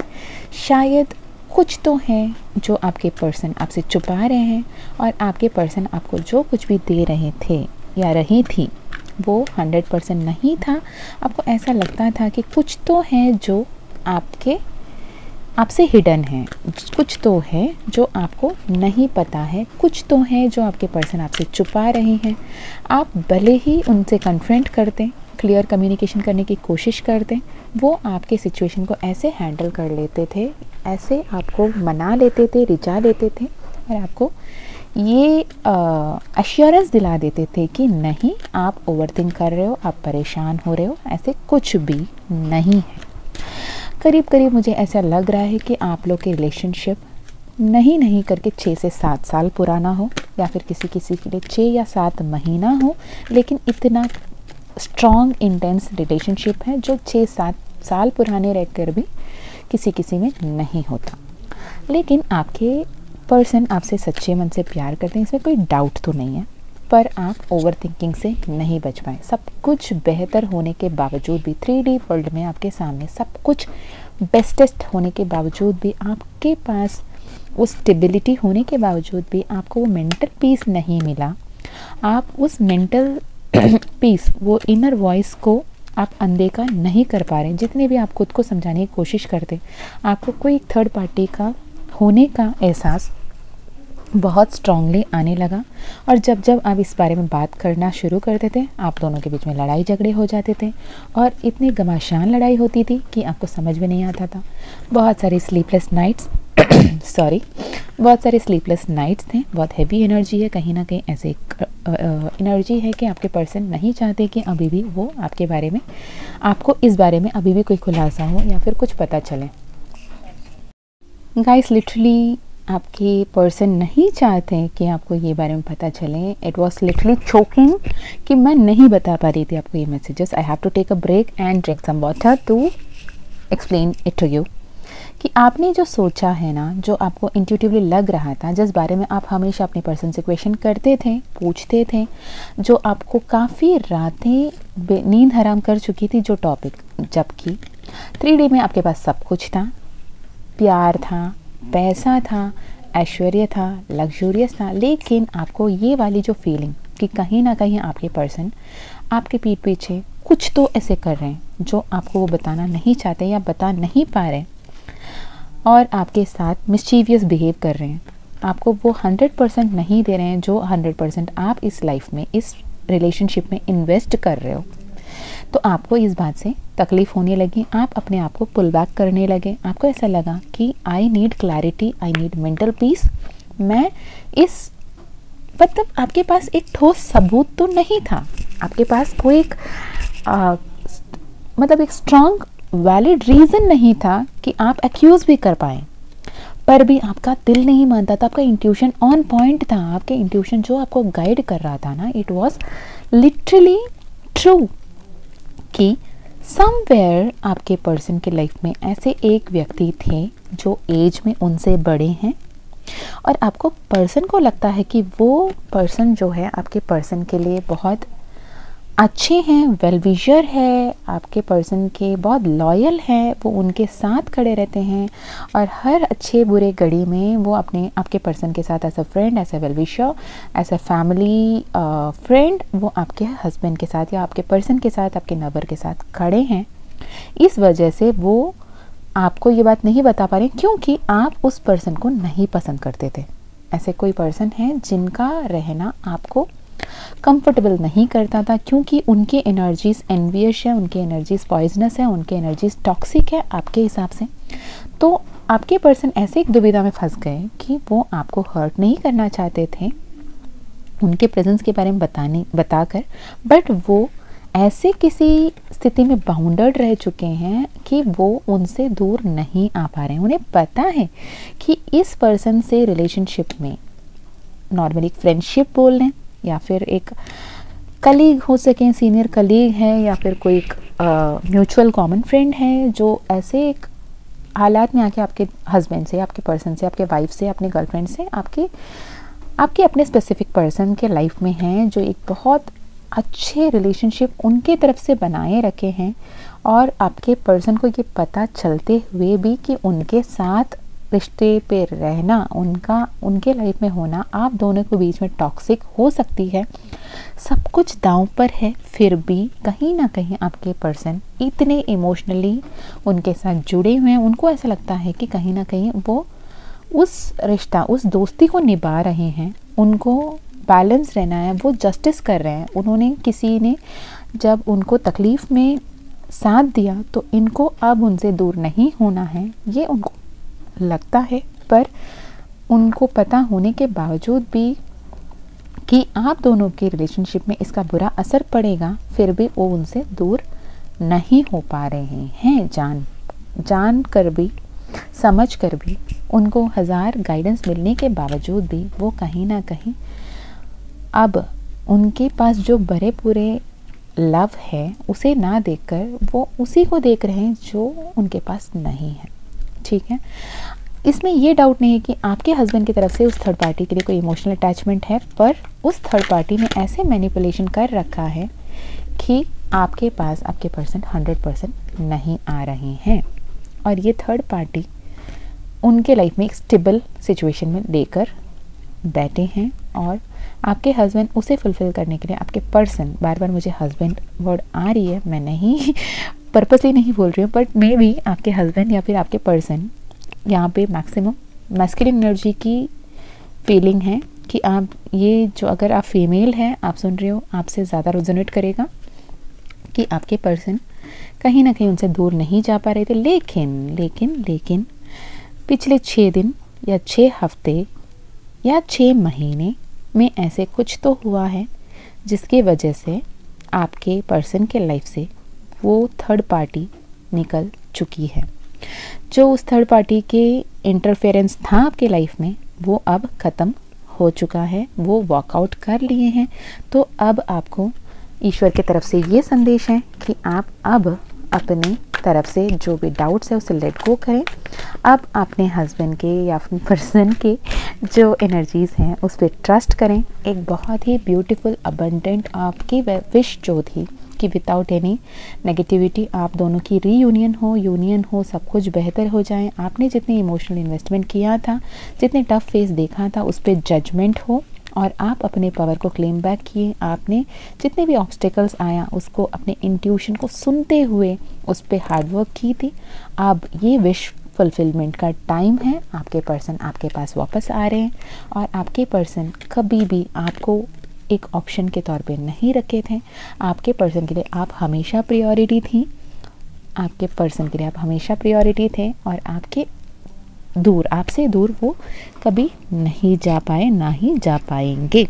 शायद कुछ तो है जो आपके पर्सन आपसे छुपा रहे हैं, और आपके पर्सन आपको जो कुछ भी दे रहे थे या रही थी वो 100% नहीं था। आपको ऐसा लगता था कि कुछ तो है जो आपसे हिडन है, कुछ तो है जो आपको नहीं पता है, कुछ तो है जो आपके पर्सन आपसे छुपा रहे हैं। आप भले ही उनसे कन्फ्रंट करते, क्लियर कम्युनिकेशन करने की कोशिश करते, वो आपके सिचुएशन को ऐसे हैंडल कर लेते थे, ऐसे आपको मना लेते थे, रिझा लेते थे, और आपको ये अश्योरेंस दिला देते थे कि नहीं, आप ओवरथिंक कर रहे हो, आप परेशान हो रहे हो, ऐसे कुछ भी नहीं है। करीब करीब मुझे ऐसा लग रहा है कि आप लोग के रिलेशनशिप नहीं करके 6 से 7 साल पुराना हो, या फिर किसी के लिए 6 या 7 महीना हो, लेकिन इतना स्ट्रॉन्ग इंटेंस रिलेशनशिप है जो 6-7 साल पुराने रहकर भी किसी में नहीं होता। लेकिन आपके पर्सन आपसे सच्चे मन से प्यार करते हैं, इसमें कोई डाउट तो नहीं है, पर आप ओवर थिंकिंग से नहीं बच पाए। सब कुछ बेहतर होने के बावजूद भी, 3D वर्ल्ड में आपके सामने सब कुछ बेस्टेस्ट होने के बावजूद भी, आपके पास उस स्टेबिलिटी होने के बावजूद भी आपको वो मेंटल पीस नहीं मिला। आप उस मेंटल पीस, वो इनर वॉइस को आप अनदेखा नहीं कर पा रहे। जितने भी आप खुद को समझाने की कोशिश करते, आपको कोई थर्ड पार्टी का होने का एहसास बहुत स्ट्रांगली आने लगा, और जब जब आप इस बारे में बात करना शुरू करते थे, आप दोनों के बीच में लड़ाई झगड़े हो जाते थे, और इतनी घमासान लड़ाई होती थी कि आपको समझ में नहीं आता था। बहुत सारी स्लीपलेस नाइट्स बहुत सारे स्लीपलेस नाइट्स थे। बहुत हैवी एनर्जी है, कहीं ना कहीं ऐसे एनर्जी है कि आपके पर्सन नहीं चाहते कि अभी भी वो आपके बारे में, आपको इस बारे में अभी भी कोई खुलासा हो या फिर कुछ पता चले। गाइस, लिटरली आपके पर्सन नहीं चाहते कि आपको ये बारे में पता चले। इट वॉज लिटरली चोकिंग कि मैं नहीं बता पा रही थी आपको ये messages. I have to take a break and drink some water to explain it to you, कि आपने जो सोचा है ना, जो आपको इंट्यूटिवली लग रहा था, जिस बारे में आप हमेशा अपने पर्सन से क्वेश्चन करते थे, पूछते थे, जो आपको काफ़ी रातें नींद हराम कर चुकी थी, जो टॉपिक, जबकि 3D में आपके पास सब कुछ था, प्यार था, पैसा था, ऐश्वर्य था, लग्जूरियस था, लेकिन आपको ये वाली जो फीलिंग कि कहीं ना कहीं आपके पर्सन आपके पीठ पीछे कुछ तो ऐसे कर रहे हैं जो आपको वो बताना नहीं चाहते या बता नहीं पा रहे, और आपके साथ मिस्चीवियस बिहेव कर रहे हैं, आपको वो 100% नहीं दे रहे हैं जो 100% आप इस लाइफ में, इस रिलेशनशिप में इन्वेस्ट कर रहे हो, तो आपको इस बात से तकलीफ़ होने लगी। आप अपने आप को पुल बैक करने लगे। आपको ऐसा लगा कि I need clarity, I need mental peace. मैं इस, मतलब आपके पास एक ठोस सबूत तो नहीं था, आपके पास कोई एक मतलब एक स्ट्रॉन्ग वैलिड रीज़न नहीं था कि आप एक्यूज़ भी कर पाएँ, पर भी आपका दिल नहीं मानता था। आपका इंट्यूशन ऑन पॉइंट था, आपके इंट्यूशन जो आपको गाइड कर रहा था ना, इट वॉज लिटरली ट्रू कि समवेयर आपके पर्सन के लाइफ में ऐसे एक व्यक्ति थे जो एज में उनसे बड़े हैं, और आपको पर्सन को लगता है कि वो पर्सन जो है आपके पर्सन के लिए बहुत अच्छे हैं, वेल विशर है, आपके पर्सन के बहुत लॉयल है, वो उनके साथ खड़े रहते हैं, और हर अच्छे बुरे घड़ी में वो आपके पर्सन के साथ as a friend, as a well wisher, as a family friend, वो आपके हस्बैंड के साथ या आपके पर्सन के साथ, आपके नबर के साथ खड़े हैं। इस वजह से वो आपको ये बात नहीं बता पा रहे क्योंकि आप उस पर्सन को नहीं पसंद करते थे। ऐसे कोई पर्सन है जिनका रहना आपको कंफर्टेबल नहीं करता था, क्योंकि उनकी एनर्जीज एनवियस है, उनकी एनर्जीज पॉइजनस है, उनकी एनर्जीज टॉक्सिक है आपके हिसाब से। तो आपके पर्सन ऐसे एक दुविधा में फंस गए कि वो आपको हर्ट नहीं करना चाहते थे उनके प्रेजेंस के बारे में बताकर, बट वो ऐसे किसी स्थिति में बाउंडेड रह चुके हैं कि वो उनसे दूर नहीं आ पा रहे हैं। उन्हें पता है कि इस पर्सन से रिलेशनशिप में नॉर्मली फ्रेंडशिप बोल लें या फिर एक कलीग हो सके, सीनियर कलीग है या फिर कोई म्यूचुअल कॉमन फ्रेंड है, जो ऐसे एक हालात में आके आपके हस्बैंड से, आपके पर्सन से, आपके वाइफ से, अपने गर्लफ्रेंड से, आपके अपने स्पेसिफिक पर्सन के लाइफ में हैं, जो एक बहुत अच्छे रिलेशनशिप उनके तरफ से बनाए रखे हैं और आपके पर्सन को ये पता चलते हुए भी कि उनके साथ रिश्ते पे रहना, उनके लाइफ में होना आप दोनों के बीच में टॉक्सिक हो सकती है, सब कुछ दांव पर है, फिर भी कहीं ना कहीं आपके पर्सन इतने इमोशनली उनके साथ जुड़े हुए हैं, उनको ऐसा लगता है कि कहीं ना कहीं वो उस रिश्ता, उस दोस्ती को निभा रहे हैं, उनको बैलेंस रहना है, वो जस्टिस कर रहे हैं। उन्होंने किसी ने जब उनको तकलीफ़ में साथ दिया तो इनको अब उनसे दूर नहीं होना है, ये उनको लगता है। पर उनको पता होने के बावजूद भी कि आप दोनों के रिलेशनशिप में इसका बुरा असर पड़ेगा, फिर भी वो उनसे दूर नहीं हो पा रहे हैं। जान कर भी, समझ कर भी, उनको हज़ार गाइडेंस मिलने के बावजूद भी वो कहीं ना कहीं अब उनके पास जो बड़े पूरे लव है उसे ना देखकर वो उसी को देख रहे हैं जो उनके पास नहीं है। ठीक है, इसमें ये डाउट नहीं है कि आपके हस्बैंड की तरफ से उस थर्ड पार्टी के लिए कोई इमोशनल अटैचमेंट है, पर उस थर्ड पार्टी ने ऐसे मैनिपुलेशन कर रखा है कि आपके पास आपके पर्सन 100% नहीं आ रहे हैं और ये थर्ड पार्टी उनके लाइफ में एक स्टेबल सिचुएशन में लेकर बैठे हैं और आपके हस्बैंड उसे फुलफ़िल करने के लिए आपके पर्सन, बार बार मुझे हस्बैंड वर्ड आ रही है, मैं नहीं पर्पसली नहीं बोल रही हूँ, बट मे बी आपके हस्बैंड या फिर आपके पर्सन यहाँ पे मैक्सिमम मैस्कुलिन एनर्जी की फीलिंग है कि आप ये जो, अगर आप फीमेल हैं, आप सुन रहे हो, आपसे ज़्यादा रेजोनेट करेगा कि आपके पर्सन कहीं ना कहीं उनसे दूर नहीं जा पा रहे थे, लेकिन पिछले 6 दिन या 6 हफ्ते या 6 महीने में ऐसे कुछ तो हुआ है जिसकी वजह से आपके पर्सन के लाइफ से वो थर्ड पार्टी निकल चुकी है। जो उस थर्ड पार्टी के इंटरफेरेंस था आपके लाइफ में वो अब ख़त्म हो चुका है, वो वॉकआउट कर लिए हैं। तो अब आपको ईश्वर की तरफ से ये संदेश है कि आप अब अपनी तरफ से जो भी डाउट्स है उसे लेट गो करें। अब अपने हस्बैंड के या अपने पर्सन के जो एनर्जीज़ हैं उस पर ट्रस्ट करें। एक बहुत ही ब्यूटीफुल अबंडेंट आपकी विश जो थी कि विदाउट एनी नेगेटिविटी आप दोनों की यूनियन हो, सब कुछ बेहतर हो जाए। आपने जितनी इमोशनल इन्वेस्टमेंट किया था, जितने टफ फेस देखा था, उस पर जजमेंट हो और आप अपने पावर को क्लेम बैक किए। आपने जितने भी ऑब्स्टेकल्स आया उसको अपने इंट्यूशन को सुनते हुए उस पर हार्डवर्क की थी। अब ये विश फुलफिलमेंट का टाइम है। आपके पर्सन आपके पास वापस आ रहे हैं और आपके पर्सन कभी भी आपको एक ऑप्शन के तौर पे नहीं रखे थे। आपके पर्सन के लिए आप हमेशा प्रायोरिटी थी, आपके पर्सन के लिए आप हमेशा प्रायोरिटी थे और आपसे दूर वो कभी नहीं जा पाए, ना ही जा पाएंगे।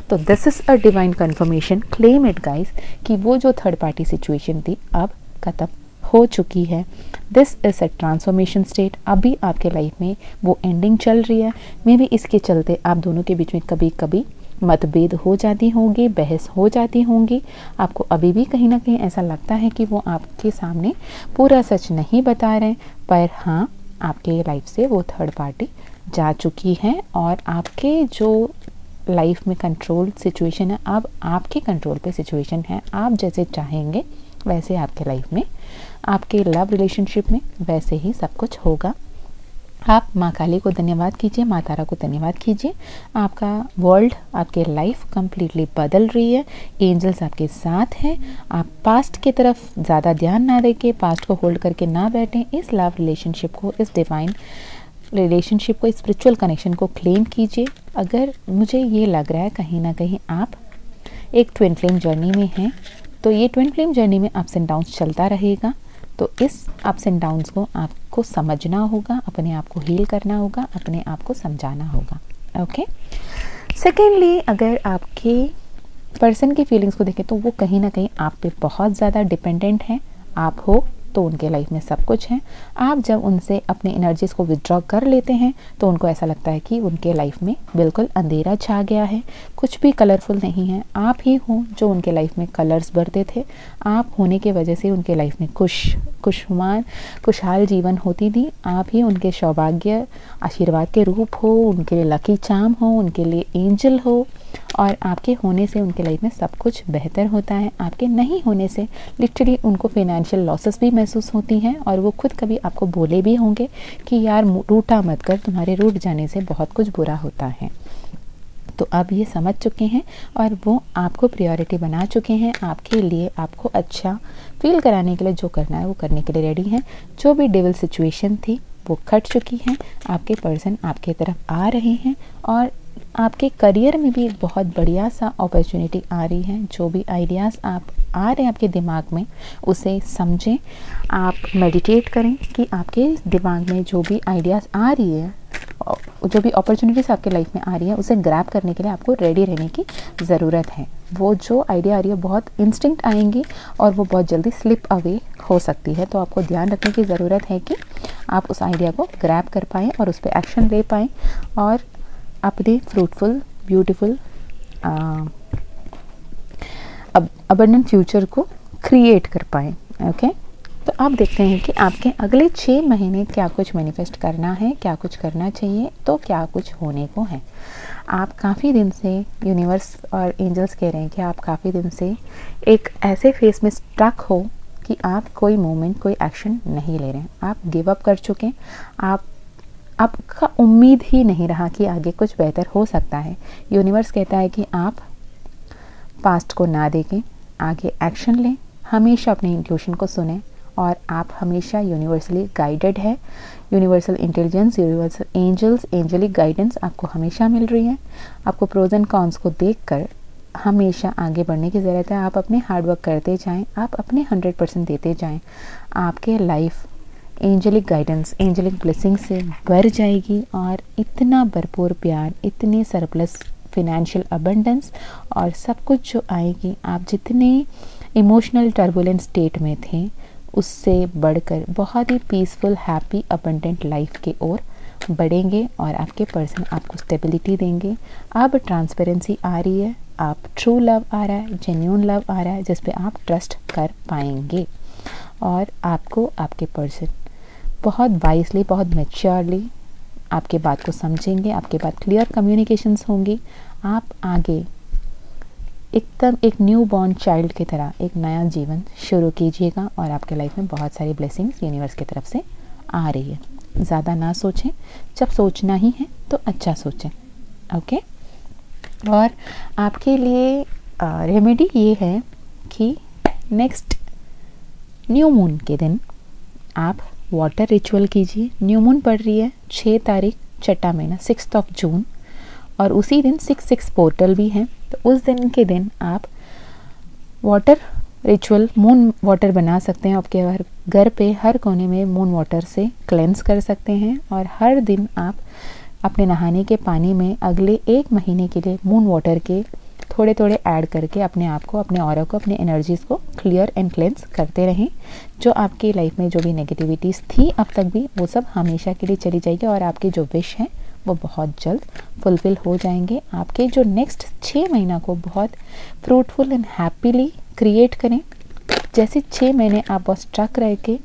तो this is a divine confirmation, claim it guys, कि वो जो थर्ड पार्टी सिचुएशन थी अब ख़त्म हो चुकी है। This is a transformation state. अभी आपके लाइफ में वो एंडिंग चल रही है। मे बी इसके चलते आप दोनों के बीच में कभी कभी मतभेद हो जाती होंगी, बहस हो जाती होंगी। आपको अभी भी कहीं ना कहीं ऐसा लगता है कि वो आपके सामने पूरा सच नहीं बता रहे, पर हाँ, आपके लाइफ से वो थर्ड पार्टी जा चुकी है और आपके जो लाइफ में कंट्रोल सिचुएशन है अब आपके कंट्रोल पे सिचुएशन है। आप जैसे चाहेंगे वैसे आपके लाइफ में, आपके लव रिलेशनशिप में वैसे ही सब कुछ होगा। आप माँ काली को धन्यवाद कीजिए, माँ तारा को धन्यवाद कीजिए। आपका वर्ल्ड, आपके लाइफ कंप्लीटली बदल रही है। एंजल्स आपके साथ हैं। आप पास्ट की तरफ ज़्यादा ध्यान ना देके, पास्ट को होल्ड करके ना बैठें। इस लव रिलेशनशिप को, इस डिवाइन रिलेशनशिप को, इस स्पिरिचुअल कनेक्शन को क्लेम कीजिए। अगर मुझे ये लग रहा है कहीं ना कहीं आप एक ट्विन फ्लेम जर्नी में हैं, तो ये ट्विन फ्लेम जर्नी में अप्स एंड डाउन्स चलता रहेगा। तो इस अप्स एंड डाउन्स को आपको समझना होगा, अपने आप को हील करना होगा, अपने आप को समझाना होगा। ओके। सेकेंडली, अगर आपके पर्सन की फीलिंग्स को देखें तो वो कहीं ना कहीं आप पे बहुत ज़्यादा डिपेंडेंट हैं। आप हो तो उनके लाइफ में सब कुछ है। आप जब उनसे अपने एनर्जीज़ को विदड्रॉ कर लेते हैं तो उनको ऐसा लगता है कि उनके लाइफ में बिल्कुल अंधेरा छा गया है, कुछ भी कलरफुल नहीं है। आप ही हो जो उनके लाइफ में कलर्स भरते थे। आप होने की वजह से उनके लाइफ में खुशहाल जीवन होती थी। आप ही उनके सौभाग्य आशीर्वाद के रूप हो, उनके लिए लकी चार्म हो, उनके लिए एंजल हो। और आपके होने से उनके लाइफ में सब कुछ बेहतर होता है। आपके नहीं होने से लिटरली उनको फाइनेंशियल लॉसेस भी महसूस होती हैं और वो खुद कभी आपको बोले भी होंगे कि यार रूठा मत कर, तुम्हारे रूठ जाने से बहुत कुछ बुरा होता है। तो अब ये समझ चुके हैं और वो आपको प्रायोरिटी बना चुके हैं। आपके लिए आपको अच्छा फील कराने के लिए जो करना है वो करने के लिए रेडी हैं। जो भी डेविल सिचुएशन थी वो कट चुकी हैं। आपके पर्सन आपके तरफ आ रहे हैं और आपके करियर में भी एक बहुत बढ़िया सा अपॉर्चुनिटी आ रही है। जो भी आइडियाज़ आप आ रहे हैं आपके दिमाग में उसे समझें। आप मेडिटेट करें कि आपके दिमाग में जो भी आइडियाज़ आ रही है, जो भी अपॉर्चुनिटीज़ आपके लाइफ में आ रही है उसे ग्रैब करने के लिए आपको रेडी रहने की ज़रूरत है। वो जो आइडिया आ रही है बहुत इंस्टिंक्ट आएंगी और वो बहुत जल्दी स्लिप अवे हो सकती है। तो आपको ध्यान रखने की ज़रूरत है कि आप उस आइडिया को ग्रैब कर पाएँ और उस पर एक्शन ले पाएँ और अपने फ्रूटफुल ब्यूटीफुल अबंडेंट फ्यूचर को क्रिएट कर पाएँ। ओके, तो आप देखते हैं कि आपके अगले 6 महीने क्या कुछ मैनिफेस्ट करना है, क्या कुछ करना चाहिए, तो क्या कुछ होने को है। आप काफ़ी दिन से यूनिवर्स और एंजल्स कह रहे हैं कि आप काफ़ी दिन से एक ऐसे फेस में स्टक हो कि आप कोई मूवमेंट, कोई एक्शन नहीं ले रहे हैं। आप गिव अप कर चुके हैं। आपका उम्मीद ही नहीं रहा कि आगे कुछ बेहतर हो सकता है। यूनिवर्स कहता है कि आप पास्ट को ना देखें, आगे एक्शन लें, हमेशा अपने इंट्यूशन को सुनें और आप हमेशा यूनिवर्सली गाइडेड है। Universal intelligence, universal angels, angelic guidance आपको हमेशा मिल रही है। आपको प्रोज एंड कॉन्स को देखकर हमेशा आगे बढ़ने की ज़रूरत है। आप अपने हार्डवर्क करते जाएं, आप अपने 100% देते जाएं। आपके life angelic guidance, angelic blessing से भर जाएगी और इतना भरपूर प्यार, इतने सरप्लस फिनेंशियल अबंडेंस और सब कुछ जो आएगी, आप जितने इमोशनल टर्बुलेंट स्टेट में थे उससे बढ़कर बहुत ही पीसफुल, हैप्पी, अबंडेंट लाइफ की ओर बढ़ेंगे और आपके पर्सन आपको स्टेबिलिटी देंगे। अब ट्रांसपेरेंसी आ रही है, आप ट्रू लव आ रहा है, जेन्युइन लव आ रहा है जिस पे आप ट्रस्ट कर पाएंगे और आपको आपके पर्सन बहुत वाइजली, बहुत मैच्योरली आपके बात को समझेंगे। आपके बात क्लियर कम्युनिकेशंस होंगी। आप आगे एकदम एक न्यू बॉर्न चाइल्ड की तरह एक नया जीवन शुरू कीजिएगा और आपके लाइफ में बहुत सारी ब्लेसिंग्स यूनिवर्स की तरफ से आ रही है। ज़्यादा ना सोचें, जब सोचना ही है तो अच्छा सोचें। ओके, और आपके लिए रेमेडी ये है कि नेक्स्ट न्यू मून के दिन आप वाटर रिचुअल कीजिए। न्यू मून पड़ रही है 6 तारीख, छठा महीना, 6 जून, और उसी दिन 6 पोर्टल भी हैं। तो उस दिन के दिन आप वाटर रिचुअल, मून वाटर बना सकते हैं। आपके घर पे हर कोने में मून वाटर से क्लेंस कर सकते हैं और हर दिन आप अपने नहाने के पानी में अगले 1 महीने के लिए मून वाटर के थोड़े थोड़े ऐड करके अपने आप को, अपने ऑरा को, अपने एनर्जीज़ को क्लियर एंड क्लेंस करते रहें। जो आपकी लाइफ में जो भी नेगेटिविटीज़ थी अब तक भी, वो सब हमेशा के लिए चली जाएगी और आपकी जो विश है वो बहुत जल्द फुलफ़िल हो जाएंगे। आपके जो नेक्स्ट 6 महीना को बहुत फ्रूटफुल एंड हैप्पीली क्रिएट करें। जैसे 6 महीने आप बहुत स्ट्रक रह के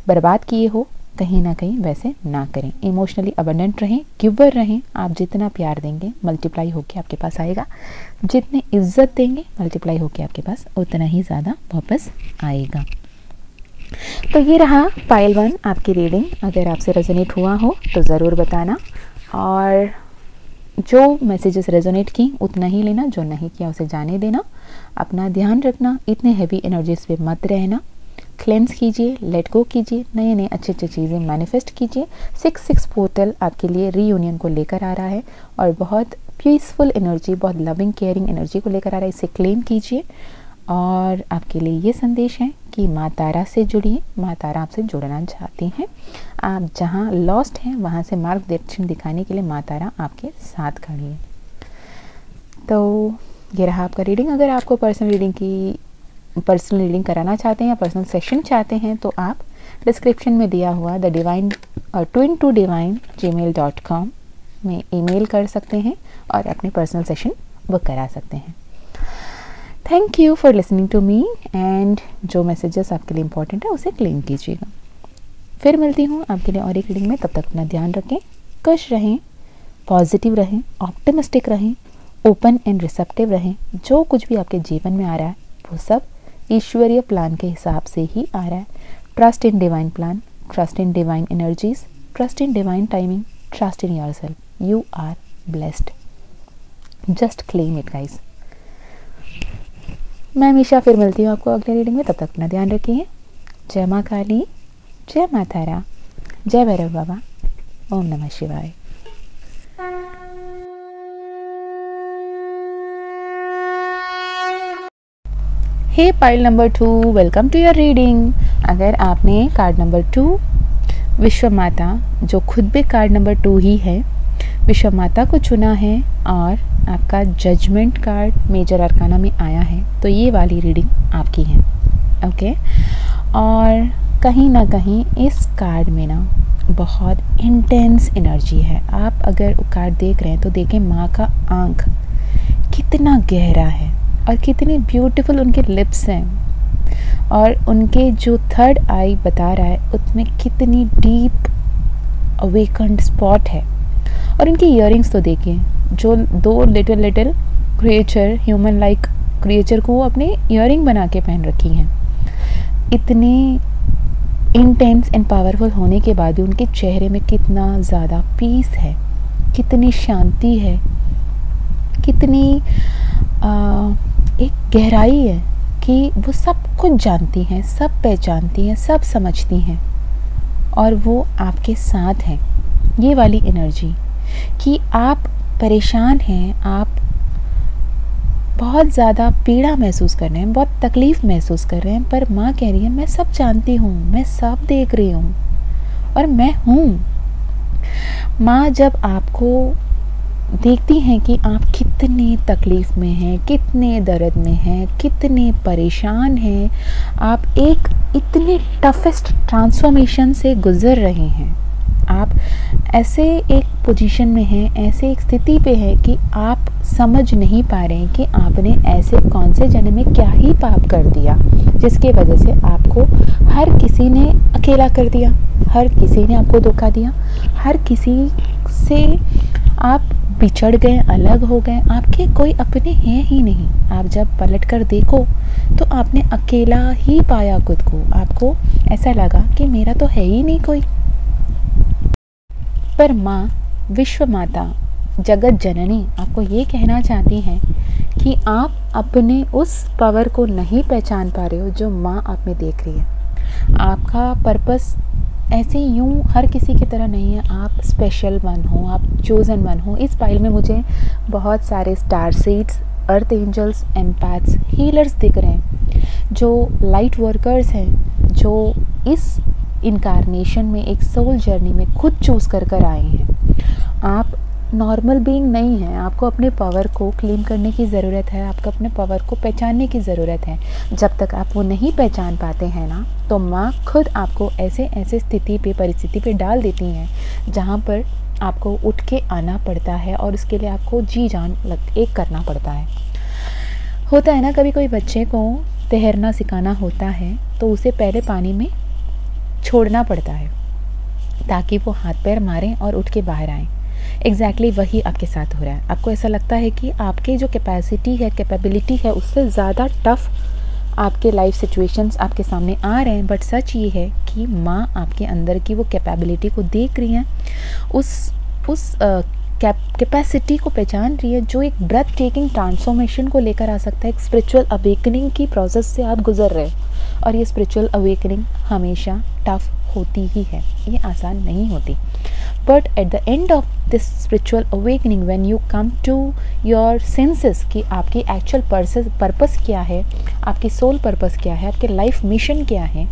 बर्बाद किए हो, कहीं ना कहीं वैसे ना करें। इमोशनली अबंडेंट रहें, गिवर रहें। आप जितना प्यार देंगे मल्टीप्लाई होके आपके पास आएगा, जितनी इज्जत देंगे मल्टीप्लाई होके आपके पास उतना ही ज़्यादा वापस आएगा। तो ये रहा पाइल 1 आपकी रीडिंग। अगर आपसे रेजोनेट हुआ हो तो ज़रूर बताना और जो मैसेजेस रेजोनेट की उतना ही लेना, जो नहीं किया उसे जाने देना। अपना ध्यान रखना, इतने हैवी एनर्जीज पे मत रहना। क्लेंस कीजिए, लेट गो कीजिए, नए नए अच्छी अच्छी चीज़ें मैनिफेस्ट कीजिए। 6 पोर्टल आपके लिए रीयूनियन को लेकर आ रहा है और बहुत पीसफुल एनर्जी, बहुत लविंग केयरिंग एनर्जी को लेकर आ रहा है। इसे क्लेम कीजिए और आपके लिए ये संदेश है कि माँ तारा से जुड़िए। माँ तारा आपसे जुड़ना चाहती हैं। आप जहाँ लॉस्ट हैं वहाँ से मार्गदर्शन दिखाने के लिए माँ तारा आपके साथ खड़ी है। तो ये रहा आपका रीडिंग। अगर आपको पर्सनल रीडिंग कराना चाहते हैं या पर्सनल सेशन चाहते हैं तो आप डिस्क्रिप्शन में दिया हुआ twin2divine@gmail.com में ईमेल कर सकते हैं और अपने पर्सनल सेशन बुक करा सकते हैं। Thank you for listening to me and जो मैसेजेस आपके लिए इंपॉर्टेंट है उसे क्लेम कीजिएगा। फिर मिलती हूँ आपके लिए और एक रीडिंग में। तब तक अपना ध्यान रखें, खुश रहें, पॉजिटिव रहें, ऑप्टिमिस्टिक रहें, ओपन एंड रिसेप्टिव रहें। जो कुछ भी आपके जीवन में आ रहा है वो सब ईश्वरीय प्लान के हिसाब से ही आ रहा है। Trust in divine plan, trust in divine energies, trust in divine timing, trust in yourself. You are blessed, just claim it guys. मैं हमेशा फिर मिलती हूँ आपको अगले रीडिंग में। तब तक अपना ध्यान रखिए। जय माँ काली, जय माँ तारा, जय भैरव बाबा, ओम नमः शिवाय। Hey pile number 2, welcome to your reading. अगर आपने कार्ड नंबर 2 विश्व माता, जो खुद भी कार्ड नंबर 2 ही है, विश्व माता को चुना है और आपका जजमेंट कार्ड मेजर अरकाना में आया है, तो ये वाली रीडिंग आपकी है। ओके, और कहीं ना कहीं इस कार्ड में ना बहुत इंटेंस एनर्जी है। आप अगर कार्ड देख रहे हैं तो देखें माँ का आँख कितना गहरा है और कितनी ब्यूटीफुल उनके लिप्स हैं, और उनके जो थर्ड आई बता रहा है उसमें कितनी डीप अवेकन्ड स्पॉट है। और उनकी इयरिंग्स तो देखिए, जो 2 little creature, human like creature को वो अपने इयरिंग बना के पहन रखी हैं। इतने इंटेंस एंड पावरफुल होने के बाद भी उनके चेहरे में कितना ज़्यादा पीस है, कितनी शांति है, कितनी एक गहराई है कि वो सब कुछ जानती हैं, सब पहचानती हैं, सब समझती हैं, और वो आपके साथ हैं। ये वाली एनर्जी कि आप परेशान हैं, आप बहुत ज़्यादा पीड़ा महसूस कर रहे हैं, बहुत तकलीफ़ महसूस कर रहे हैं, पर माँ कह रही है मैं सब जानती हूँ, मैं सब देख रही हूँ और मैं हूँ। माँ जब आपको देखती हैं कि आप कितने तकलीफ़ में हैं, कितने दर्द में हैं, कितने परेशान हैं, आप एक इतने टफेस्ट ट्रांसफॉर्मेशन से गुज़र रहे हैं, आप ऐसे एक पोजीशन में हैं, ऐसे एक स्थिति पे हैं कि आप समझ नहीं पा रहे हैं कि आपने ऐसे कौन से जन्म में क्या ही पाप कर दिया जिसके वजह से आपको हर किसी ने अकेला कर दिया, हर किसी ने आपको धोखा दिया, हर किसी से आप बिछड़ गए, अलग हो गए, आपके कोई अपने हैं ही नहीं। आप जब पलट कर देखो तो आपने अकेला ही पाया खुद को, आपको ऐसा लगा कि मेरा तो है ही नहीं कोई। पर माँ, विश्व माता, जगत जननी आपको ये कहना चाहती हैं कि आप अपने उस पावर को नहीं पहचान पा रहे हो जो माँ आप में देख रही है। आपका पर्पस ऐसे यूं हर किसी की तरह नहीं है, आप स्पेशल वन हो, आप चोज़न वन हो। इस फाइल में मुझे बहुत सारे स्टार सीड्स, अर्थ एंजल्स, एम्पैथ्स, हीलर्स दिख रहे हैं, जो लाइट वर्कर्स हैं, जो इस इनकारनेशन में एक सोल जर्नी में खुद चूज़ कर आए हैं। आप नॉर्मल बीइंग नहीं है, आपको अपने पावर को क्लेम करने की ज़रूरत है, आपको अपने पावर को पहचानने की ज़रूरत है। जब तक आप वो नहीं पहचान पाते हैं ना, तो माँ खुद आपको ऐसे ऐसे स्थिति पे, परिस्थिति पे डाल देती हैं जहाँ पर आपको उठ के आना पड़ता है और उसके लिए आपको जी जान एक करना पड़ता है। होता है ना, कभी कोई बच्चे को तैरना सिखाना होता है तो उसे पहले पानी में छोड़ना पड़ता है ताकि वो हाथ पैर मारें और उठ के बाहर आएँ। एग्जैक्टली वही आपके साथ हो रहा है। आपको ऐसा लगता है कि आपकी जो कैपेसिटी है, कैपेबिलिटी है, उससे ज़्यादा टफ आपके लाइफ सिचुएशंस आपके सामने आ रहे हैं, बट सच ये है कि माँ आपके अंदर की वो कैपेबिलिटी को देख रही हैं, उस कैपेसिटी को पहचान रही है जो एक ब्रेथ टेकिंग ट्रांसफॉर्मेशन को लेकर आ सकता है। एक स्पिरिचुअल अवेकनिंग की प्रोसेस से आप गुजर रहे हैं और ये स्पिरिचुअल अवेकनिंग हमेशा टफ होती ही है, ये आसान नहीं होती। But at the end of this spiritual awakening, when you come to your senses कि आपकी एक्चुअल पर्पस क्या है, आपकी सोल पर्पस क्या है, आपके लाइफ मिशन क्या है,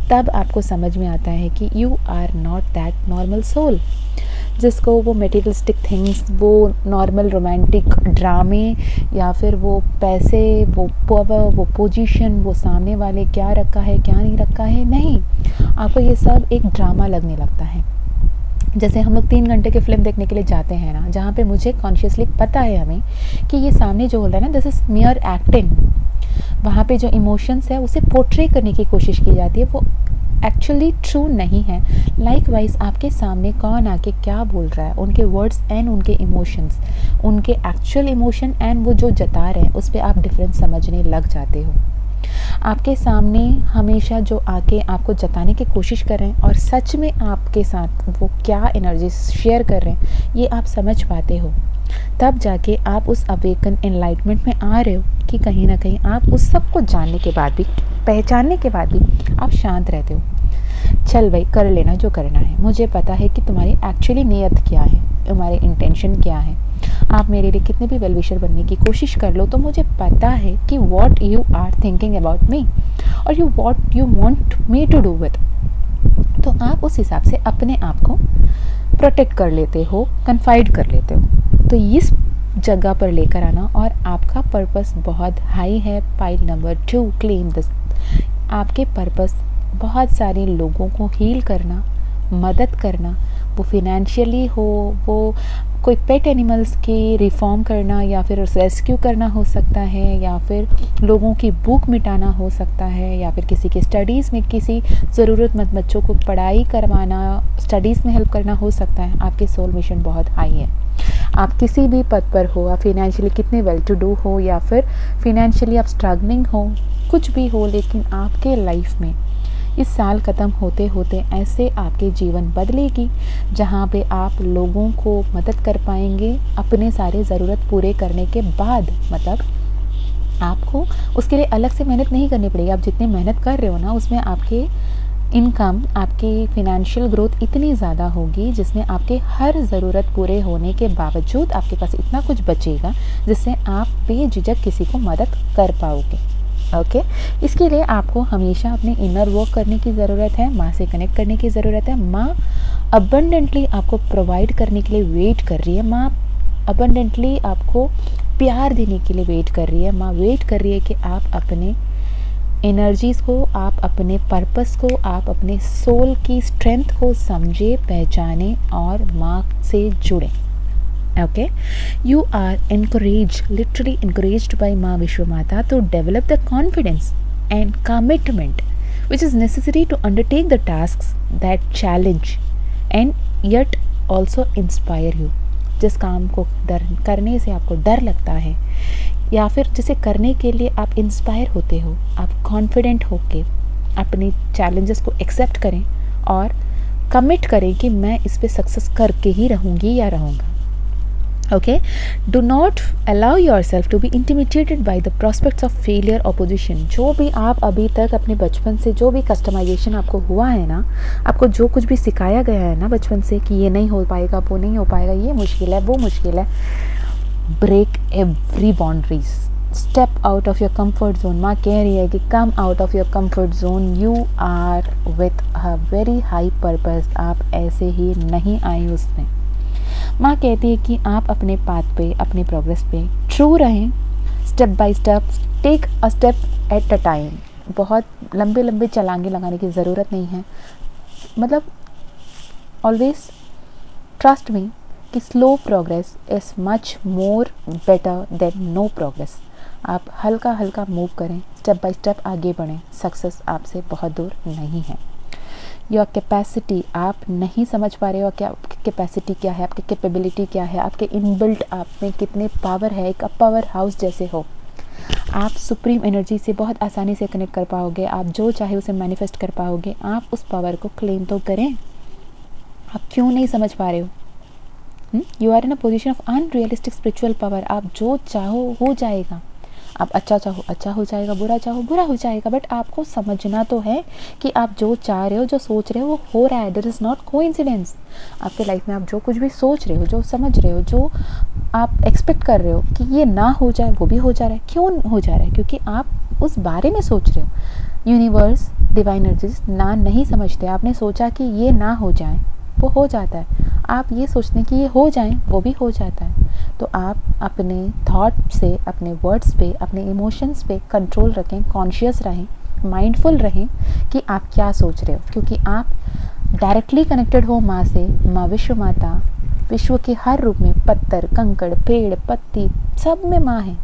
तब आपको समझ में आता है कि you are not that normal soul. जिसको वो मटेरियलिस्टिक थिंग्स, वो नॉर्मल रोमांटिक ड्रामे, या फिर वो पैसे, वो पावर, वो पोजीशन, वो सामने वाले क्या रखा है क्या नहीं रखा है, नहीं, आपको ये सब एक ड्रामा लगने लगता है। जैसे हम लोग 3 घंटे की फ़िल्म देखने के लिए जाते हैं ना, जहाँ पे मुझे कॉन्शियसली पता है हमें कि ये सामने जो हो रहा है ना, दिस इज़ मियर एक्टिंग। वहाँ पे जो इमोशंस है उसे पोर्ट्रे करने की कोशिश की जाती है, वो एक्चुअली ट्रू नहीं है। लाइकवाइज आपके सामने कौन आके क्या बोल रहा है, उनके वर्ड्स एंड उनके इमोशंस, उनके एक्चुअल इमोशन एंड वो जो जता रहे हैं, उस पर आप डिफरेंस समझने लग जाते हो। आपके सामने हमेशा जो आके आपको जताने की कोशिश कर रहे हैं और सच में आपके साथ वो क्या एनर्जी शेयर कर रहे हैं, ये आप समझ पाते हो। तब जाके आप उस अवेकन एनलाइटमेंट में आ रहे हो कि कहीं ना कहीं आप उस सब को जानने के बाद भी, पहचानने के बाद भी आप शांत रहते हो। चल भाई, कर लेना जो करना है, मुझे पता है कि तुम्हारी एक्चुअली नीयत क्या है, तुम्हारे इंटेंशन क्या है। आप मेरे लिए कितने भी वेल विशर बनने की कोशिश कर लो, तो मुझे पता है कि what you are thinking about me और you what you want me to do with. तो आप उस हिसाब से अपने आप को प्रोटेक्ट कर लेते हो, कन्फाइड कर लेते हो। तो इस जगह पर लेकर आना, और आपका पर्पस बहुत हाई है। Pile number 2, claim this. आपके पर्पस बहुत सारे लोगों को हील करना, मदद करना, वो फिनेंशियली हो, वो कोई पेट एनिमल्स की रिफॉर्म करना, या फिर रेस्क्यू करना हो सकता है, या फिर लोगों की भूख मिटाना हो सकता है, या फिर किसी के स्टडीज़ में, किसी ज़रूरतमंद बच्चों को पढ़ाई करवाना, स्टडीज़ में हेल्प करना हो सकता है। आपकी सोल मिशन बहुत हाई है। आप किसी भी पद पर हो, आप फिनेंशियली कितने वेल टू डू हो, या फिर फिनेंशियली आप स्ट्रगलिंग हो, कुछ भी हो, लेकिन आपके लाइफ में इस साल ख़त्म होते होते ऐसे आपके जीवन बदलेगी जहाँ पे आप लोगों को मदद कर पाएंगे अपने सारे ज़रूरत पूरे करने के बाद। मतलब आपको उसके लिए अलग से मेहनत नहीं करनी पड़ेगी। आप जितनी मेहनत कर रहे हो ना, उसमें आपके इनकम, आपकी फिनेंशियल ग्रोथ इतनी ज़्यादा होगी जिसमें आपके हर ज़रूरत पूरे होने के बावजूद आपके पास इतना कुछ बचेगा जिससे आप बेझिझक किसी को मदद कर पाओगे। ओके, इसके लिए आपको हमेशा अपने इनर वर्क करने की ज़रूरत है, माँ से कनेक्ट करने की ज़रूरत है। माँ अबंडेंटली आपको प्रोवाइड करने के लिए वेट कर रही है, माँ अबंडेंटली आपको प्यार देने के लिए वेट कर रही है। माँ वेट कर रही है कि आप अपने एनर्जीज़ को, आप अपने पर्पस को, आप अपने सोल की स्ट्रेंथ को समझे, पहचाने और माँ से जुड़ें। Okay, you are encouraged, literally encouraged by माँ विश्व माता to develop the confidence and commitment which is necessary to undertake the tasks that challenge and yet also inspire you। जिस काम को करने से आपको डर लगता है, या फिर जिसे करने के लिए आप इंस्पायर होते हो, आप कॉन्फिडेंट होके अपने चैलेंजेस को एक्सेप्ट करें और कमिट करें कि मैं इस पे सक्सेस करके ही रहूँगी या रहूँगा। Okay, do not allow yourself to be intimidated by the prospects of failure opposition। जो भी आप अभी तक अपने बचपन से जो भी कस्टमाइजेशन आपको हुआ है ना, आपको जो कुछ भी सिखाया गया है ना बचपन से कि ये नहीं हो पाएगा, वो नहीं हो पाएगा, ये मुश्किल है, वो मुश्किल है, break every boundaries, step out of your comfort zone. माँ कह रही है कि come out of your comfort zone, you are with a very high purpose. आप ऐसे ही नहीं आए उसमें। माँ कहती है कि आप अपने पाथ पे, अपने प्रोग्रेस पे ट्रू रहें, step by step, take a step at a time. बहुत लंबे लंबे छलांगे लगाने की ज़रूरत नहीं है। मतलब ऑलवेज ट्रस्ट मी कि slow progress is much more better than no progress. आप हल्का हल्का मूव करें, स्टेप बाय स्टेप आगे बढ़ें, सक्सेस आपसे बहुत दूर नहीं है। योर कैपेसिटी, आप नहीं समझ पा रहे हो क्या कैपेसिटी क्या है, आपकी कैपेबिलिटी क्या है, आपके इनबिल्ट आप में कितने पावर है, एक पावर हाउस जैसे हो। आप सुप्रीम एनर्जी से बहुत आसानी से कनेक्ट कर पाओगे, आप जो चाहे उसे मैनिफेस्ट कर पाओगे। आप उस पावर को क्लेम तो करें। आप क्यों नहीं समझ पा रहे हो? You are in a position of unrealistic spiritual power. आप जो चाहो हो जाएगा। आप अच्छा चाहो अच्छा हो जाएगा, बुरा चाहो बुरा हो जाएगा। बट आपको समझना तो है कि आप जो चाह रहे हो, जो सोच रहे हो, वो हो रहा है। There is not coincidence. आपके लाइफ में आप जो कुछ भी सोच रहे हो, जो समझ रहे हो, जो आप एक्सपेक्ट कर रहे हो कि ये ना हो जाए, वो भी हो जा रहा है। क्यों हो जा रहा है? क्योंकि आप उस बारे में सोच रहे हो। यूनिवर्स, डिवाइन एनर्जीज ना नहीं समझते। आपने सोचा कि ये ना हो जाए, वो हो जाता है। आप ये सोचते हैं कि ये हो जाए, वो भी हो जाता है। तो आप अपने थॉट से, अपने वर्ड्स पे, अपने इमोशंस पे कंट्रोल रखें, कॉन्शियस रहें, माइंडफुल रहें कि आप क्या सोच रहे हो, क्योंकि आप डायरेक्टली कनेक्टेड हो माँ से। माँ विश्व माता विश्व के हर रूप में, पत्थर, कंकड़, पेड़, पत्ती, सब में माँ है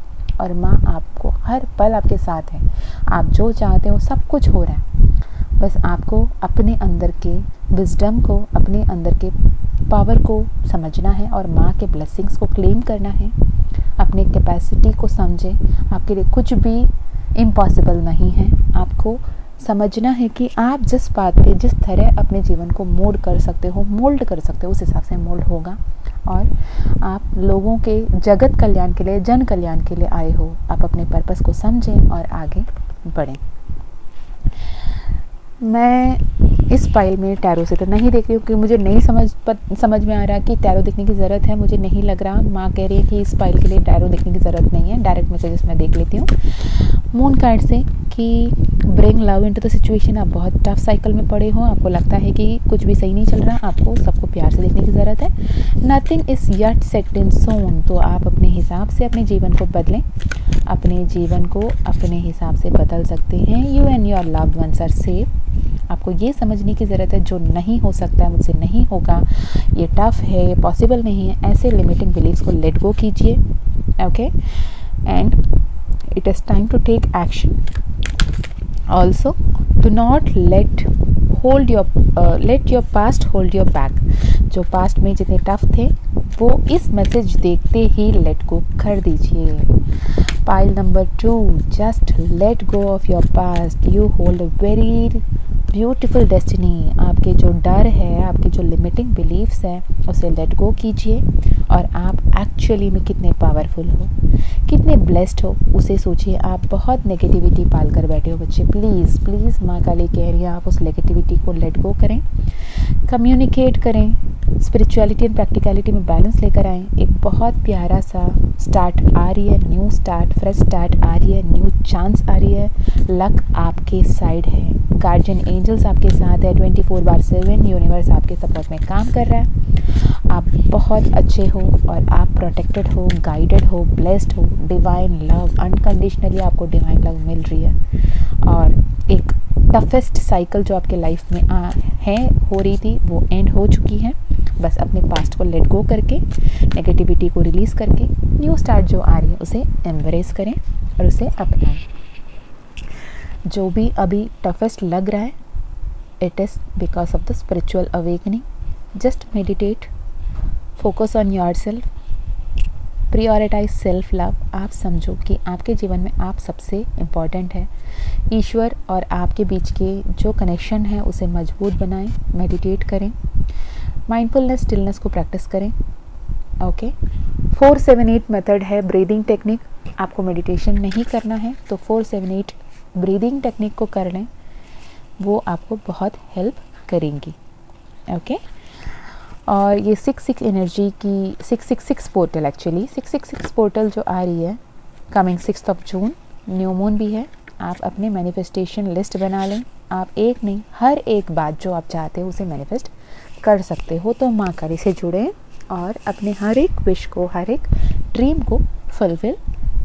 और माँ आपको हर पल आपके साथ है। आप जो चाहते हो सब कुछ हो रहा है, बस आपको अपने अंदर के विजडम को, अपने अंदर के पावर को समझना है और माँ के ब्लेसिंग्स को क्लेम करना है। अपने कैपेसिटी को समझें, आपके लिए कुछ भी इम्पॉसिबल नहीं है। आपको समझना है कि आप जिस बात पे, जिस तरह अपने जीवन को मोल्ड कर सकते हो, उस हिसाब से मोल्ड होगा और आप लोगों के जगत कल्याण के लिए, जन कल्याण के लिए आए हो। आप अपने पर्पस को समझें और आगे बढ़ें। मैं इस पाइल में टैरो से तो नहीं देख रही हूँ, क्योंकि मुझे नहीं समझ में आ रहा कि टैरो देखने की ज़रूरत है। मुझे नहीं लग रहा, माँ कह रही है कि इस पाइल के लिए टैरो देखने की ज़रूरत नहीं है। डायरेक्ट मैसेजेस मैं देख लेती हूँ मून कार्ड से कि bring love into the situation. आप बहुत टफ साइकिल में पड़े हो, आपको लगता है कि कुछ भी सही नहीं चल रहा, आपको सबको प्यार से देखने की ज़रूरत है। नथिंग इज़ येट सेट इन सोन। तो आप अपने हिसाब से अपने जीवन को बदलें, अपने जीवन को अपने हिसाब से बदल सकते हैं। You and your loved ones are safe. आपको ये समझने की ज़रूरत है जो नहीं हो सकता है, मुझसे नहीं होगा, ये टफ़ है, ये पॉसिबल नहीं है, ऐसे लिमिटिंग बिलीव्स को लेट गो कीजिए। Okay, and it is time to take action. Also do not let your past hold your back. जो पास्ट में जितने टफ थे वो इस मैसेज देखते ही लेट गो कर दीजिए। Pile number 2, just let go of your past. You hold a very beautiful destiny. आपके जो डर है, आपके जो लिमिटिंग बिलीव्स हैं, उसे लेट गो कीजिए और आप एक्चुअली में कितने पावरफुल हो, कितने ब्लेस्ड हो, उसे सोचिए। आप बहुत नेगेटिविटी पाल कर बैठे हो बच्चे। प्लीज़ प्लीज़ माँ काली कह रही है, आप उस नेगेटिविटी को लेट गो करें, कम्युनिकेट करें, स्पिरिचुअलिटी एंड प्रैक्टिकलिटी में बैलेंस लेकर आएँ। एक बहुत प्यारा सा स्टार्ट आ रही है, न्यू स्टार्ट, फ्रेश स्टार्ट आ रही है, न्यू चांस आ रही है। लक आपके साइड है, गार्जियन एंजल्स आपके साथ है, 24/7 यूनिवर्स आपके सपोर्ट में काम कर रहा है। आप बहुत अच्छे हो और आप प्रोटेक्टेड हो, गाइडेड हो, ब्लेस्ड हो। डिवाइन लव, अनकंडीशनली आपको डिवाइन लव मिल रही है और एक टफेस्ट साइकिल जो आपके लाइफ में हो रही थी वो एंड हो चुकी है। बस अपने पास्ट को लेट गो करके, नेगेटिविटी को रिलीज़ करके, न्यू स्टार्ट जो आ रही है उसे एम्ब्रेस करें और उसे अपनाएं। जो भी अभी टफेस्ट लग रहा है, it is because of the spiritual awakening. Just meditate, focus on your self, prioritise self love. आप समझो कि आपके जीवन में आप सबसे इम्पॉर्टेंट है। ईश्वर और आपके बीच के जो कनेक्शन है उसे मजबूत बनाएं, मेडिटेट करें, माइंडफुलनेस, स्टिलनेस को प्रैक्टिस करें। ओके, 4-7-8 मेथड है ब्रीदिंग टेक्निक। आपको मेडिटेशन नहीं करना है तो 4-7-8 ब्रीदिंग टेक्निक को कर लें, वो आपको बहुत हेल्प करेंगी। ओके, और ये 666 एनर्जी की 666 पोर्टल, एक्चुअली 666 पोर्टल जो आ रही है कमिंग 6 जून, न्यू मून भी है। आप अपने मैनिफेस्टेशन लिस्ट बना लें। आप एक नहीं, हर एक बात जो आप चाहते हो उसे मैनिफेस्ट कर सकते हो। तो माँ काली से जुड़ें और अपने हर एक विश को, हर एक ड्रीम को फुलफिल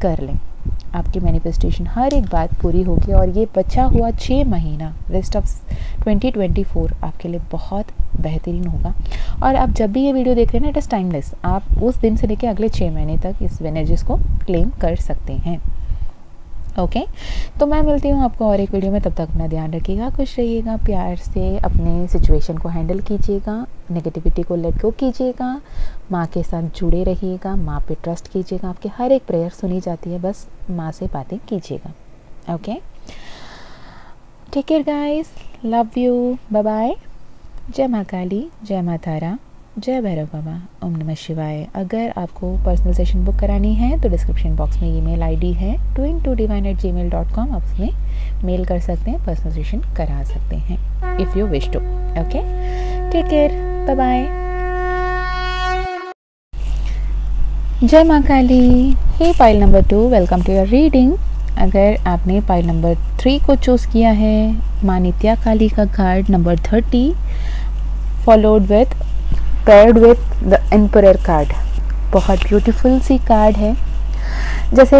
कर लें। आपकी मैनिफेस्टेशन हर एक बात पूरी होगी और ये बचा हुआ 6 महीना, रेस्ट ऑफ 2024 आपके लिए बहुत बेहतरीन होगा। और आप जब भी ये वीडियो देख रहे हैं ना, इट इज़ टाइमलेस। आप उस दिन से लेकर अगले 6 महीने तक इस एनर्जीज़ को क्लेम कर सकते हैं। ओके, तो मैं मिलती हूँ आपको और एक वीडियो में। तब तक अपना ध्यान रखिएगा, खुश रहिएगा, प्यार से अपने सिचुएशन को हैंडल कीजिएगा, नेगेटिविटी को लेट गो कीजिएगा, माँ के साथ जुड़े रहिएगा, माँ पे ट्रस्ट कीजिएगा। आपकी हर एक प्रेयर सुनी जाती है, बस माँ से बातें कीजिएगा। Okay, take care guys, love you, bye bye. जय माँ काली, जय माँ तारा, जय भैरव बाबा, ओम नमः शिवाय। अगर आपको पर्सनल सेशन बुक करानी है तो डिस्क्रिप्शन बॉक्स में ईमेल आईडी है doingtodivine@gmail.com। आप उसमें मेल कर सकते हैं, पर्सनल सेशन करा सकते हैं if you wish to. Okay, take care, bye bye. जय माँ Kali. Hey pile number 2, welcome to your reading. अगर आपने पाइल नंबर 3 को चूज़ किया है, माँ नित्या काली का card number 30 followed with paired with the emperor card. बहुत ब्यूटीफुल सी कार्ड है। जैसे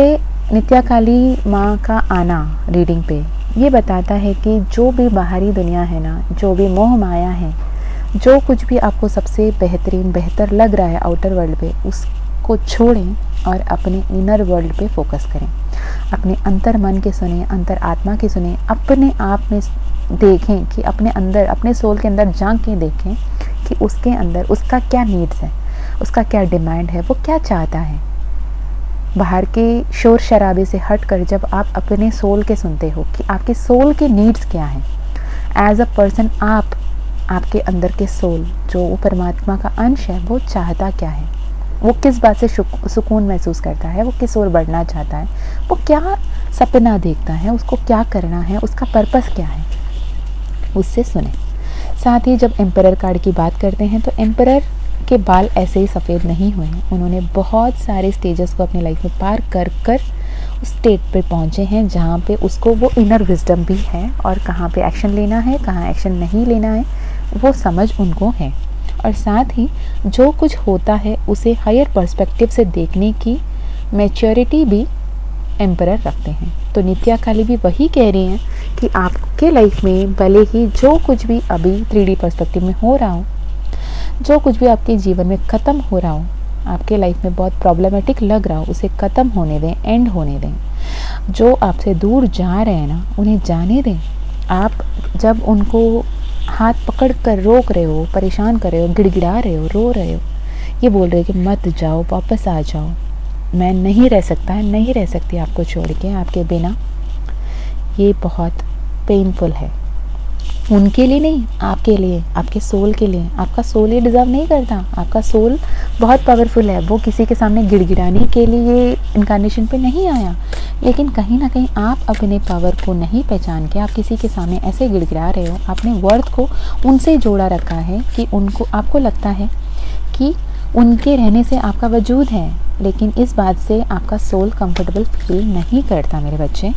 नित्या काली माँ का आना रीडिंग पे ये बताता है कि जो भी बाहरी दुनिया है ना, जो भी मोह माया है, जो कुछ भी आपको सबसे बेहतर लग रहा है आउटर वर्ल्ड पे, उसको छोड़ें और अपने इनर वर्ल्ड पे फोकस करें। अपने अंतर मन के सुने, अंतर आत्मा की सुने, अपने आप में देखें कि अपने अंदर, अपने सोल के अंदर झांक के देखें कि उसके अंदर उसका क्या नीड्स है, उसका क्या डिमांड है, वो क्या चाहता है। बाहर के शोर शराबे से हट कर जब आप अपने सोल के सुनते हो कि आपके सोल के नीड्स क्या हैं, एज अ पर्सन आपके अंदर के सोल जो वो परमात्मा का अंश है, वो चाहता क्या है, वो किस बात से सुकून महसूस करता है, वो किस ओर बढ़ना चाहता है, वो क्या सपना देखता है, उसको क्या करना है, उसका पर्पस क्या है, उससे सुने। साथ ही जब एम्परर कार्ड की बात करते हैं तो एम्परर के बाल ऐसे ही सफ़ेद नहीं हुए हैं। उन्होंने बहुत सारे स्टेजेस को अपनी लाइफ में पार कर उस स्टेट पे पहुँचे हैं जहाँ पे उसको वो इनर विजडम भी है और कहाँ पे एक्शन लेना है, कहाँ एक्शन नहीं लेना है, वो समझ उनको है। और साथ ही जो कुछ होता है उसे हायर पर्सपेक्टिव से देखने की मैच्योरिटी भी एम्परर रखते हैं। तो नित्या काली भी वही कह रही हैं कि आपके लाइफ में भले ही जो कुछ भी अभी 3D पर्सपेक्टिव में हो रहा हो, जो कुछ भी आपके जीवन में ख़त्म हो रहा हो, आपके लाइफ में बहुत प्रॉब्लमेटिक लग रहा हो, उसे ख़त्म होने दें, एंड होने दें। जो आपसे दूर जा रहे हैं ना, उन्हें जाने दें। आप जब उनको हाथ पकड़ कर रोक रहे हो, परेशान कर रहे हो, गिड़गिड़ा रहे हो, रो रहे हो, ये बोल रहे हो कि मत जाओ, वापस आ जाओ, मैं नहीं रह सकता, नहीं रह सकती आपको छोड़ के, आपके बिना, ये बहुत पेनफुल है। उनके लिए नहीं, आपके लिए, आपके सोल के लिए। आपका सोल ये डिज़र्व नहीं करता। आपका सोल बहुत पावरफुल है, वो किसी के सामने गिड़गिड़ाने के लिए इनकारनेशन पे नहीं आया। लेकिन कहीं ना कहीं आप अपने पावर को नहीं पहचान के आप किसी के सामने ऐसे गिड़गिड़ा रहे हो, आपने वर्थ को उनसे जोड़ा रखा है कि उनको, आपको लगता है कि उनके रहने से आपका वजूद है, लेकिन इस बात से आपका सोल कंफर्टेबल फील नहीं करता। मेरे बच्चे,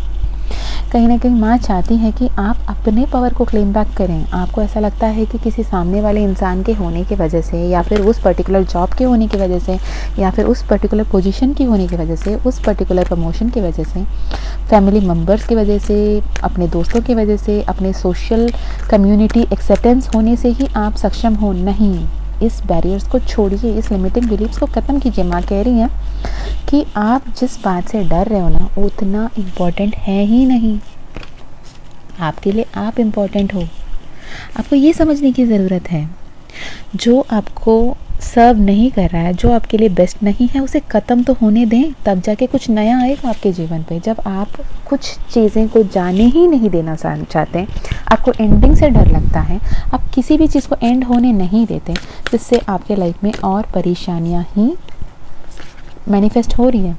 कहीं ना कहीं माँ चाहती है कि आप अपने पावर को क्लेम बैक करें। आपको ऐसा लगता है कि किसी सामने वाले इंसान के होने की वजह से, या फिर उस पर्टिकुलर जॉब के होने की वजह से, या फिर उस पर्टिकुलर पोजीशन की होने की वजह से, उस पर्टिकुलर प्रमोशन की वजह से, फैमिली मेम्बर्स की वजह से, अपने दोस्तों की वजह से, अपने सोशल कम्युनिटी एक्सेप्टेंस होने से ही आप सक्षम हो। नहीं, इस बैरियर्स को छोड़िए, इस लिमिटिंग बिलीव्स को ख़त्म कीजिए। माँ कह रही हैं कि आप जिस बात से डर रहे हो ना, वो उतना इम्पोर्टेंट है ही नहीं। आपके लिए आप इम्पोर्टेंट हो। आपको ये समझने की ज़रूरत है, जो आपको सर्व नहीं कर रहा है, जो आपके लिए बेस्ट नहीं है, उसे ख़त्म तो होने दें, तब जाके कुछ नया आएगा आपके जीवन पे। जब आप कुछ चीज़ें को जाने ही नहीं देना चाहते, आपको एंडिंग से डर लगता है, आप किसी भी चीज़ को एंड होने नहीं देते, जिससे आपके लाइफ में और परेशानियाँ ही मैनिफेस्ट हो रही हैं।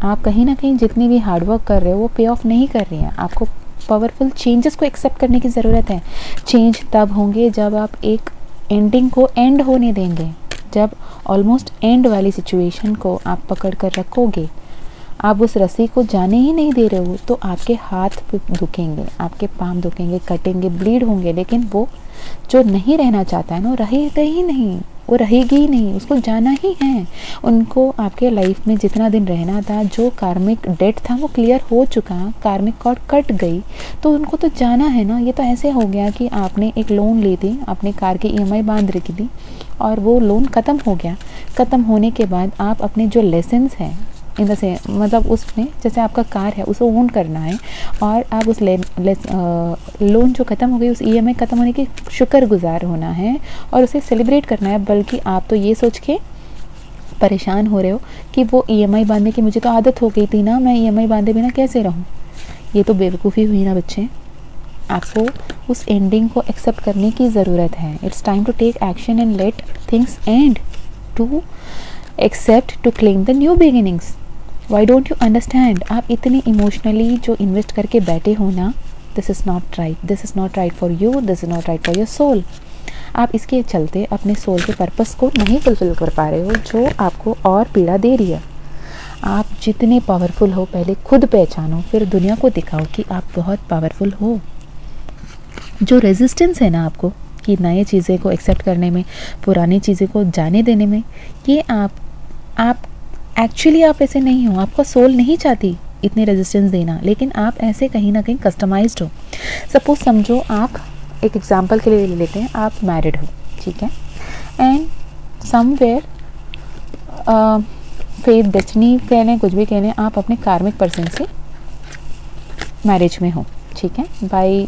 आप कहीं ना कहीं जितनी भी हार्डवर्क कर रहे हो वो पे ऑफ नहीं कर रही हैं। आपको पावरफुल चेंजेस को एक्सेप्ट करने की ज़रूरत है। चेंज तब होंगे जब आप एक एंडिंग को एंड होने देंगे, जब ऑलमोस्ट एंड वाली सिचुएशन को आप पकड़ कर रखोगे, आप उस रस्सी को जाने ही नहीं दे रहे हो, तो आपके हाथ दुखेंगे, आपके पाँव दुखेंगे, कटेंगे, ब्लीड होंगे, लेकिन वो जो नहीं रहना चाहता है ना, वो रहेगा ही नहीं, वो रहेगी ही नहीं, उसको जाना ही है। उनको आपके लाइफ में जितना दिन रहना था, जो कार्मिक डेट था वो क्लियर हो चुका, कार्मिक कॉर्ड कट गई, तो उनको तो जाना है ना। ये तो ऐसे हो गया कि आपने एक लोन ली थी, आपने कार की EMI बांध रखी थी, और वो लोन ख़त्म हो गया। ख़त्म होने के बाद आप अपने जो लेसन्स हैं, इन द से मतलब उसमें, जैसे आपका कार है उसे ओन करना है, और आप उस लोन जो ख़त्म हो गई, उस EMI ख़त्म होने की शुक्रगुजार होना है और उसे सेलिब्रेट करना है। बल्कि आप तो ये सोच के परेशान हो रहे हो कि वो EMI बांधने की मुझे तो आदत हो गई थी ना, मैं EMI बांधे बिना कैसे रहूँ। ये तो बेवकूफ़ी हुई ना बच्चे। आपको उस एंडिंग को एक्सेप्ट करने की ज़रूरत है। It's time to take action and let things end, to accept, to claim the new beginnings. Why don't you understand? आप इतनी इमोशनली जो इन्वेस्ट करके बैठे हो ना, this is not right, this is not right for you, this is not right for your soul. आप इसके चलते अपने सोल के पर्पस को नहीं फुलफिल कर पा रहे हो, जो आपको और पीड़ा दे रही है। आप जितने पावरफुल हो पहले खुद पहचानो, फिर दुनिया को दिखाओ कि आप बहुत पावरफुल हो। जो रेजिस्टेंस है ना आपको, कि नए चीज़ें को एक्सेप्ट करने में, पुरानी चीज़ें को जाने देने में, ये आप एक्चुअली आप ऐसे नहीं हो, आपका सोल नहीं चाहती इतने रेजिस्टेंस देना, लेकिन आप ऐसे कहीं ना कहीं कस्टमाइज्ड हो। सपोज समझो, आप एक एग्जांपल के लिए ले लेते हैं, आप मैरिड हो, ठीक है, एंड समवेयर फेट डेस्टिनी कह लें, कुछ भी कह लें, आप अपने कार्मिक पर्सन से मैरिज में हो, ठीक है, बाई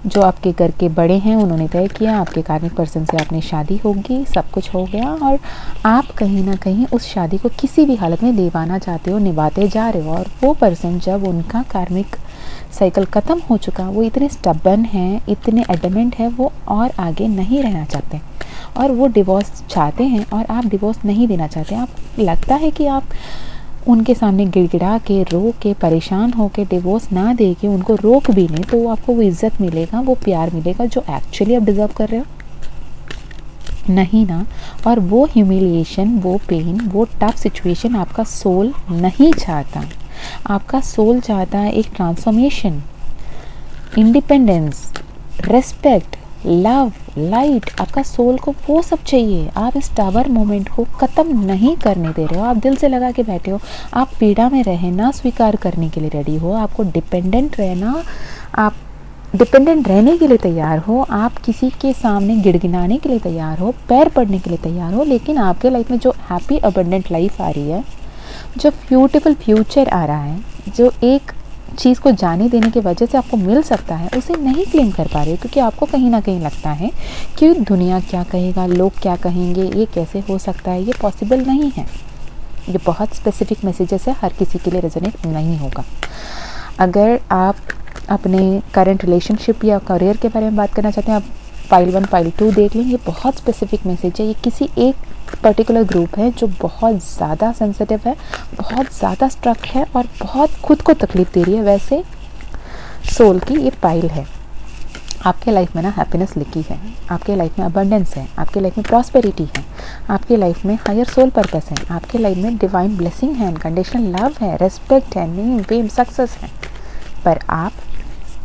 जो आपके घर के बड़े हैं उन्होंने तय किया, आपके कार्मिक पर्सन से आपने शादी होगी, सब कुछ हो गया, और आप कहीं ना कहीं उस शादी को किसी भी हालत में निभाना चाहते हो, निभाते जा रहे हो, और वो पर्सन जब उनका कार्मिक साइकिल ख़त्म हो चुका, वो इतने स्टबर्न हैं, इतने एडमेंट है, वो और आगे नहीं रहना चाहते और वो डिवोर्स चाहते हैं और आप डिवोर्स नहीं देना चाहते। आप लगता है कि आप उनके सामने गिड़गिड़ा के, रो के, परेशान हो के, डिवोर्स ना दे के उनको रोक भी लें तो आपको वो इज़्ज़त मिलेगा, वो प्यार मिलेगा जो एक्चुअली आप डिज़र्व कर रहे हो, नहीं ना। और वो ह्यूमिलिएशन, वो पेन, वो टफ सिचुएशन आपका सोल नहीं चाहता। आपका सोल चाहता है एक transformation, independence, respect, love, light. आपका सोल को वो सब चाहिए। आप इस टावर मोमेंट को ख़त्म नहीं करने दे रहे हो, आप दिल से लगा के बैठे हो। आप पीड़ा में रहना स्वीकार करने के लिए रेडी हो, आपको डिपेंडेंट रहना, आप डिपेंडेंट रहने के लिए तैयार हो, आप किसी के सामने गिड़गिड़ाने के लिए तैयार हो, पैर पड़ने के लिए तैयार हो। लेकिन आपके लाइफ में जो हैप्पी अबंडेंट लाइफ आ रही है, जो ब्यूटीफुल फ्यूचर आ रहा है, जो एक चीज़ को जाने देने की वजह से आपको मिल सकता है, उसे नहीं क्लेम कर पा रहे हो क्योंकि आपको कहीं ना कहीं लगता है कि दुनिया क्या कहेगा, लोग क्या कहेंगे, ये कैसे हो सकता है, ये पॉसिबल नहीं है। ये बहुत स्पेसिफिक मैसेजेस है, हर किसी के लिए रेजोनेट नहीं होगा। अगर आप अपने करंट रिलेशनशिप या करियर के बारे में बात करना चाहते हैं, आप फाइल 1 फाइल 2 देख लें। ये बहुत स्पेसिफिक मैसेज है, ये किसी एक पर्टिकुलर ग्रुप है जो बहुत ज़्यादा सेंसिटिव है, बहुत ज़्यादा स्ट्रक है और बहुत खुद को तकलीफ़ दे रही है। वैसे सोल की ये फाइल है। आपके लाइफ में ना हैप्पीनेस लिखी है, आपके लाइफ में अबंडेंस है, आपके लाइफ में प्रॉस्पेरिटी है, आपके लाइफ में हायर सोल पर्पस है, आपके लाइफ में डिवाइन ब्लेसिंग है, अनकंडीशनल लव है, रेस्पेक्ट है, नेम, फेम, सक्सेस है। पर आप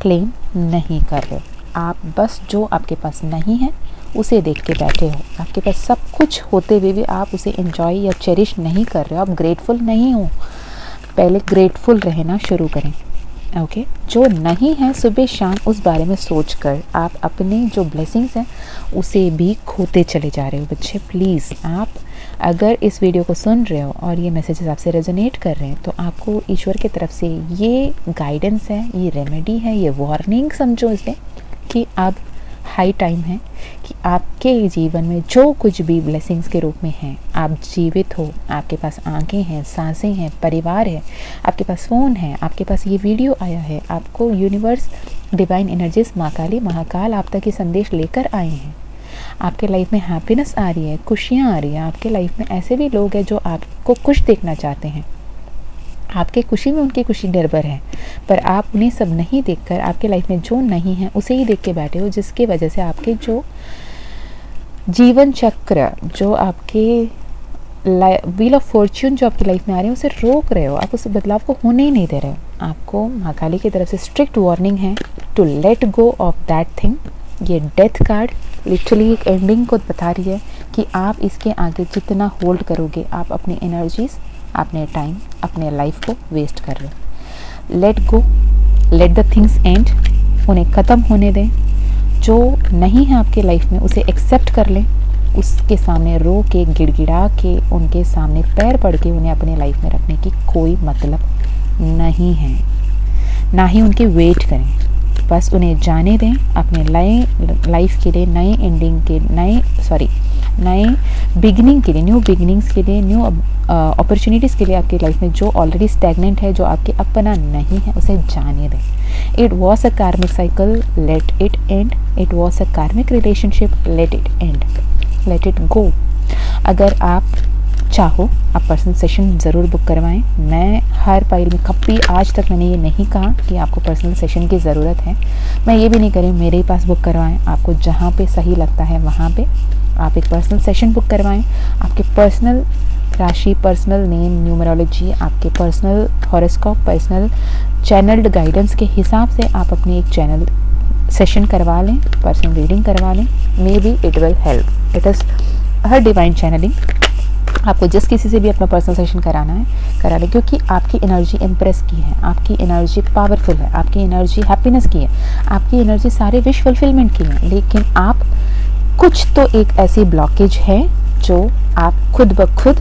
क्लेम नहीं कर रहे हो। आप बस जो आपके पास नहीं है उसे देख के बैठे हो। आपके पास सब कुछ होते हुए भी आप उसे एंजॉय या चेरिश नहीं कर रहे हो, आप ग्रेटफुल नहीं हो। पहले ग्रेटफुल रहना शुरू करें, ओके। जो नहीं है सुबह शाम उस बारे में सोच कर आप अपने जो ब्लेसिंग्स हैं उसे भी खोते चले जा रहे हो। बच्चे प्लीज़, आप अगर इस वीडियो को सुन रहे हो और ये मैसेजेस आपसे रेजोनेट कर रहे हैं तो आपको ईश्वर की तरफ से ये गाइडेंस है, ये रेमेडी है, ये वार्निंग समझो इसे कि अब हाई टाइम है कि आपके जीवन में जो कुछ भी ब्लेसिंग्स के रूप में हैं, आप जीवित हो, आपके पास आंखें हैं, सांसें हैं, परिवार है, आपके पास फ़ोन है, आपके पास ये वीडियो आया है, आपको यूनिवर्स, डिवाइन एनर्जीज, माँ काली, महाकाल आप तक ये संदेश लेकर आए हैं। आपके लाइफ में हैप्पीनेस आ रही है, खुशियाँ आ रही हैं। आपके लाइफ में ऐसे भी लोग हैं जो आपको खुश देखना चाहते हैं, आपके खुशी में उनकी खुशी निर्भर है, पर आप उन्हें सब नहीं देखकर आपके लाइफ में जो नहीं है उसे ही देख के बैठे हो, जिसकी वजह से आपके जो जीवन चक्र, जो आपके व्हील ऑफ फॉर्च्यून जो आपकी लाइफ में आ रहे हैं उसे रोक रहे हो। आप उस बदलाव को होने ही नहीं दे रहे हो। आपको महाकाली की तरफ से स्ट्रिक्ट वार्निंग है to let go of that thing. ये डेथ कार्ड लिटरली एक एंडिंग को बता रही है कि आप इसके आगे जितना होल्ड करोगे आप अपनी एनर्जीज, अपने टाइम, अपने लाइफ को वेस्ट कर रहे हो। Let go, let the things and, उन्हें ख़त्म होने दें। जो नहीं है आपके लाइफ में उसे एक्सेप्ट कर लें। उसके सामने रो के, गिड़गिड़ा के, उनके सामने पैर पड़ के उन्हें अपने लाइफ में रखने की कोई मतलब नहीं है, ना ही उनकी वेट करें। बस उन्हें जाने दें अपने लाइफ के लिए, नए एंडिंग के, नए बिगिनिंग के लिए, न्यू बिगिनिंग्स के लिए, न्यू अपॉर्चुनिटीज़ के लिए। आपकी लाइफ में जो ऑलरेडी स्टैग्नेंट है, जो आपके अपना नहीं है, उसे जाने दें। It was a karmic cycle, let it end. It was a karmic relationship, let it end, let it go. अगर आप चाहो आप पर्सनल सेशन ज़रूर बुक करवाएं। मैं हर फाइल में कभी आज तक मैंने ये नहीं कहा कि आपको पर्सनल सेशन की ज़रूरत है। मैं ये भी नहीं करी मेरे ही पास बुक करवाएं। आपको जहाँ पे सही लगता है वहाँ पे आप एक पर्सनल सेशन बुक करवाएं। आपके पर्सनल राशि, पर्सनल नेम, न्यूमरोलॉजी, आपके personal horoscope, personal channelled guidance के हिसाब से आप अपनी एक चैनल सेशन करवा लें, पर्सनल रीडिंग करवा लें, maybe it will help. It is her divine channelling. आपको जिस किसी से भी अपना पर्सनल सेशन कराना है करा लें, क्योंकि आपकी एनर्जी इम्प्रेस की है, आपकी एनर्जी पावरफुल है, आपकी एनर्जी हैप्पीनेस की है, आपकी एनर्जी सारे विश फुलफिलमेंट की है। लेकिन आप कुछ तो एक ऐसी ब्लॉकेज है जो आप खुद ब खुद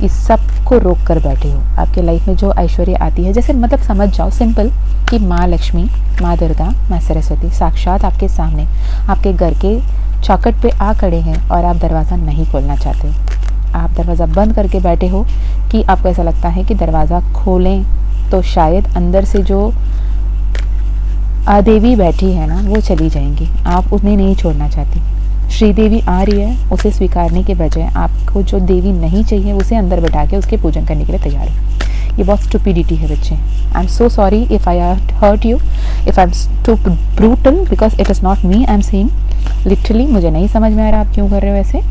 इस सब को रोक कर बैठे हो। आपके लाइफ में जो ऐश्वर्य आती है, जैसे मतलब समझ जाओ सिंपल कि माँ लक्ष्मी, माँ दुर्गा, माँ सरस्वती साक्षात आपके सामने आपके घर के चौखट पे आ खड़े हैं और आप दरवाज़ा नहीं खोलना चाहते। आप दरवाज़ा बंद करके बैठे हो कि आपको ऐसा लगता है कि दरवाज़ा खोलें तो शायद अंदर से जो देवी बैठी है ना वो चली जाएंगी, आप उन्हें नहीं छोड़ना चाहती। श्रीदेवी आ रही है, उसे स्वीकारने के बजाय आपको जो देवी नहीं चाहिए उसे अंदर बैठा के उसके पूजन करने के लिए तैयार है। ये बहुत स्टुपिडिटी है बच्चे। I am so sorry if I hurt you, if I am too brutal, because it is not me, I am saying literally. मुझे नहीं समझ में आ रहा आप क्यों कर रहे हो ऐसे।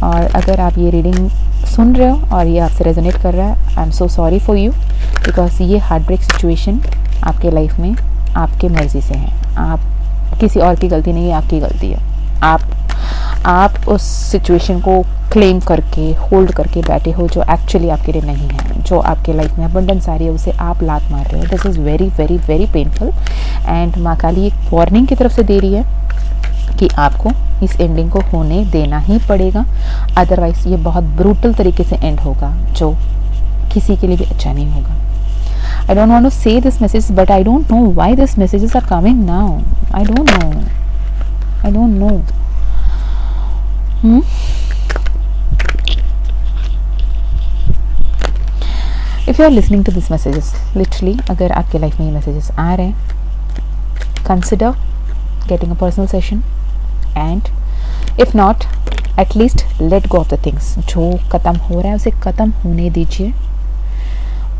और अगर आप ये रीडिंग सुन रहे हो और ये आपसे रेजोनेट कर रहा है, आई am so sorry for you, because ये हार्ट ब्रेक सिचुएशन आपके लाइफ में आपके मर्ज़ी से है। आप किसी और की गलती नहीं है, आपकी गलती है। आप उस सिचुएशन को क्लेम करके होल्ड करके बैठे हो जो एक्चुअली आपके लिए नहीं है। जो आपके लाइफ में अबंडेंस आ रही है उसे आप लात मार रहे हो। This is very very very painful. And माँ काली एक वार्निंग की तरफ से दे रही है कि आपको इस एंडिंग को होने देना ही पड़ेगा, अदरवाइज़ ये बहुत ब्रूटल तरीके से एंड होगा जो किसी के लिए भी अच्छा नहीं होगा। I don't want to say this message, but I don't know why these messages are coming now. I don't know. If you are listening to these messages, literally अगर आपके लाइफ में ये messages आ रहे हैं, consider getting a personal session, and if not, at least let go of the things. जो ख़त्म हो रहा है उसे ख़त्म होने दीजिए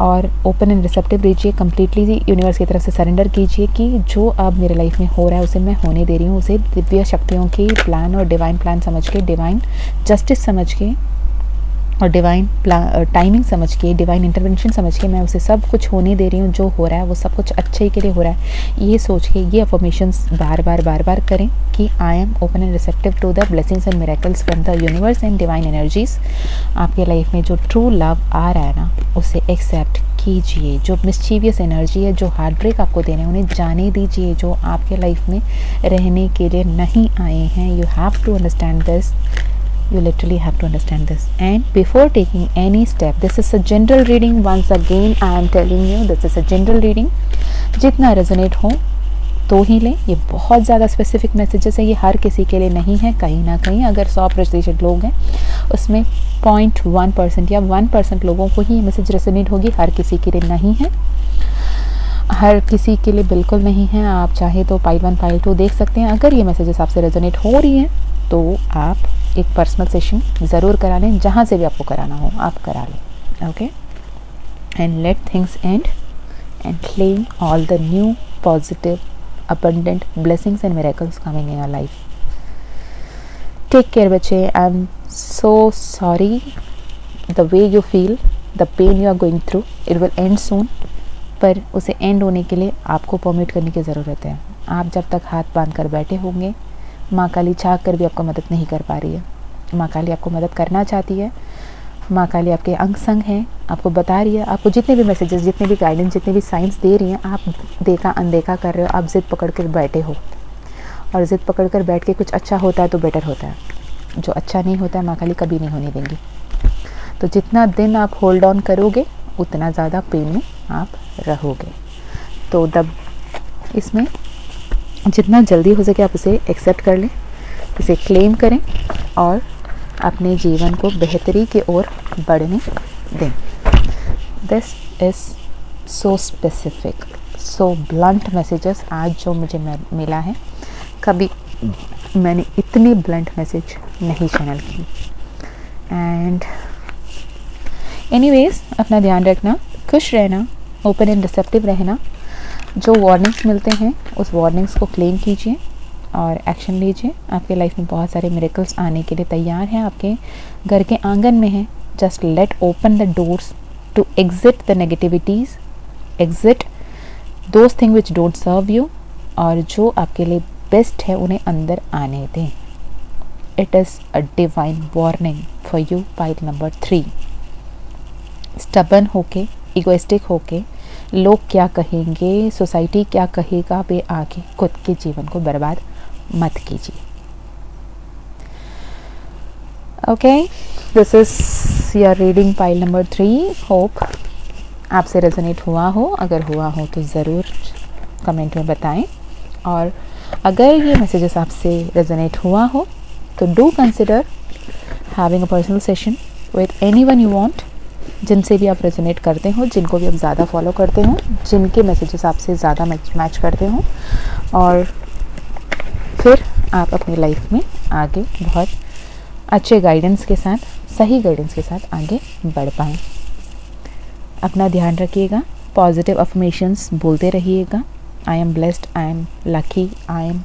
और ओपन एंड रिसेप्टिव रहिए। कम्प्लीटली यूनिवर्स की तरफ से सरेंडर कीजिए कि जो अब मेरे लाइफ में हो रहा है उसे मैं होने दे रही हूँ। उसे दिव्य शक्तियों की प्लान और डिवाइन प्लान समझ के, डिवाइन जस्टिस समझ के और डिवाइन टाइमिंग समझ के, डिवाइन इंटरवेंशन समझ के मैं उसे सब कुछ होने दे रही हूँ। जो हो रहा है वो सब कुछ अच्छे के लिए हो रहा है, ये सोच के ये अफर्मेशंस बार बार करें कि I am open and receptive to the blessings and miracles from the universe and divine energies. आपके लाइफ में जो ट्रू लव आ रहा है ना उसे एक्सेप्ट कीजिए। जो मिस्चीवियस एनर्जी है, जो हार्ट ब्रेक आपको देने हैं, उन्हें जाने दीजिए। जो आपके लाइफ में रहने के लिए नहीं आए हैं, you have to understand this. You literally have to understand this. And before taking any step, this is a general reading. Once again I am telling you, this is a general reading. जितना resonate हो तो ही लें। ये बहुत ज़्यादा specific messages है, ये हर किसी के लिए नहीं है। कहीं ना कहीं अगर 100% लोग हैं उसमें 0.1% या 1% लोगों को ही ये मैसेज रेजोनेट होगी, हर किसी के लिए नहीं है। हर किसी के लिए बिल्कुल नहीं है। आप चाहे तो पाइल 1 पाइल 2 देख सकते हैं। अगर ये मैसेजेस आपसे रेजोनेट हो रही हैं तो आप एक पर्सनल सेशन ज़रूर करा लें, जहाँ से भी आपको कराना हो आप करा लें। Okay, and let things and claim all the new positive abundant blessings and miracles coming in your life. Take care बच्चे. I'm so sorry the way you feel, the pain you are going through. It will end soon. पर उसे and होने के लिए आपको permit करने की ज़रूरत है। आप जब तक हाथ बांध कर बैठे होंगे, माँ काली चाह कर भी आपको मदद नहीं कर पा रही है। माँ काली आपको मदद करना चाहती है। माँ काली आपके अंग संग हैं, आपको बता रही है। आपको जितने भी मैसेजेस, जितने भी गाइडेंस, जितने भी साइंस दे रही हैं, आप देखा अनदेखा कर रहे हो। आप ज़िद पकड़ कर बैठे हो, और ज़िद पकड़ कर बैठ के कुछ अच्छा होता है तो बेटर होता है। जो अच्छा नहीं होता है माँ काली कभी नहीं होने देंगी। तो जितना दिन आप होल्ड ऑन करोगे उतना ज़्यादा पेन में आप रहोगे। तो तब इसमें जितना जल्दी हो सके आप उसे एक्सेप्ट कर लें, इसे क्लेम करें और अपने जीवन को बेहतरी की ओर बढ़ने दें। This is so specific, so blunt messages आज जो मुझे मिला है। कभी मैंने इतनी ब्लंट मैसेज नहीं चैनल की। एंड एनीवेज, अपना ध्यान रखना, खुश रहना, ओपन एंड रिसेप्टिव रहना। जो वार्निंग्स मिलते हैं उस वार्निंग्स को क्लेम कीजिए और एक्शन लीजिए। आपके लाइफ में बहुत सारे मिरेकल्स आने के लिए तैयार हैं, आपके घर के आंगन में हैं। Just let open the doors to exit the negativities, exit those thing which don't serve you, और जो आपके लिए बेस्ट है उन्हें अंदर आने दें। It is a divine warning for you. Pile number 3, stubborn होके, इगोइस्टिक होके, लोग क्या कहेंगे, सोसाइटी क्या कहेगा पे आके खुद के जीवन को बर्बाद मत कीजिए। Okay, this is your reading pile number 3। Hope आपसे रेजोनेट हुआ हो। अगर हुआ हो तो ज़रूर कमेंट में बताएं, और अगर ये मैसेजेस आपसे रेजोनेट हुआ हो तो do consider having a personal session with anyone you want, जिनसे भी आप रेजोनेट करते हो, जिनको भी आप ज़्यादा फॉलो करते हो, जिनके मैसेजेस आपसे ज़्यादा मैच करते हो, और फिर आप अपनी लाइफ में आगे बहुत अच्छे गाइडेंस के साथ, सही गाइडेंस के साथ आगे बढ़ पाएँ। अपना ध्यान रखिएगा, पॉजिटिव अफर्मेशंस बोलते रहिएगा। I am blessed, I am lucky, I am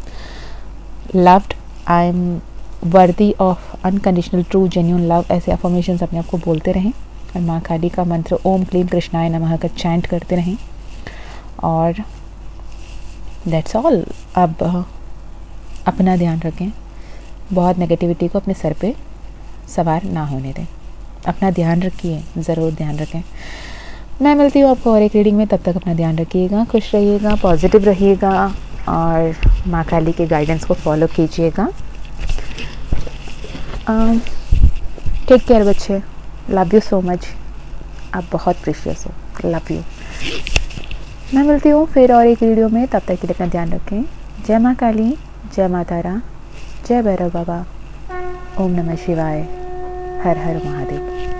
loved, I am worthy of unconditional true genuine love, ऐसे अफर्मेशंस अपने आप को बोलते रहें। और माँ काली का मंत्र ओम क्लीम कृष्णाय नमः का चैंट करते रहें। और दैट्स ऑल। अब अपना ध्यान रखें, बहुत नेगेटिविटी को अपने सर पे सवार ना होने दें। अपना ध्यान रखिए, ज़रूर ध्यान रखें। मैं मिलती हूँ आपको और एक रीडिंग में। तब तक अपना ध्यान रखिएगा, खुश रहिएगा, पॉजिटिव रहिएगा, और माँ काली के गाइडेंस को फॉलो कीजिएगा। टेक केयर बच्चे, लव यू सो मच, आप बहुत प्रीशियस हो, लव यू। मैं मिलती हूँ फिर और एक वीडियो में, तब तक के लिए अपना ध्यान रखें। जय माँ काली, जय माँ तारा, जय भैरव बाबा, ओम नमः शिवाय, हर हर महादेव।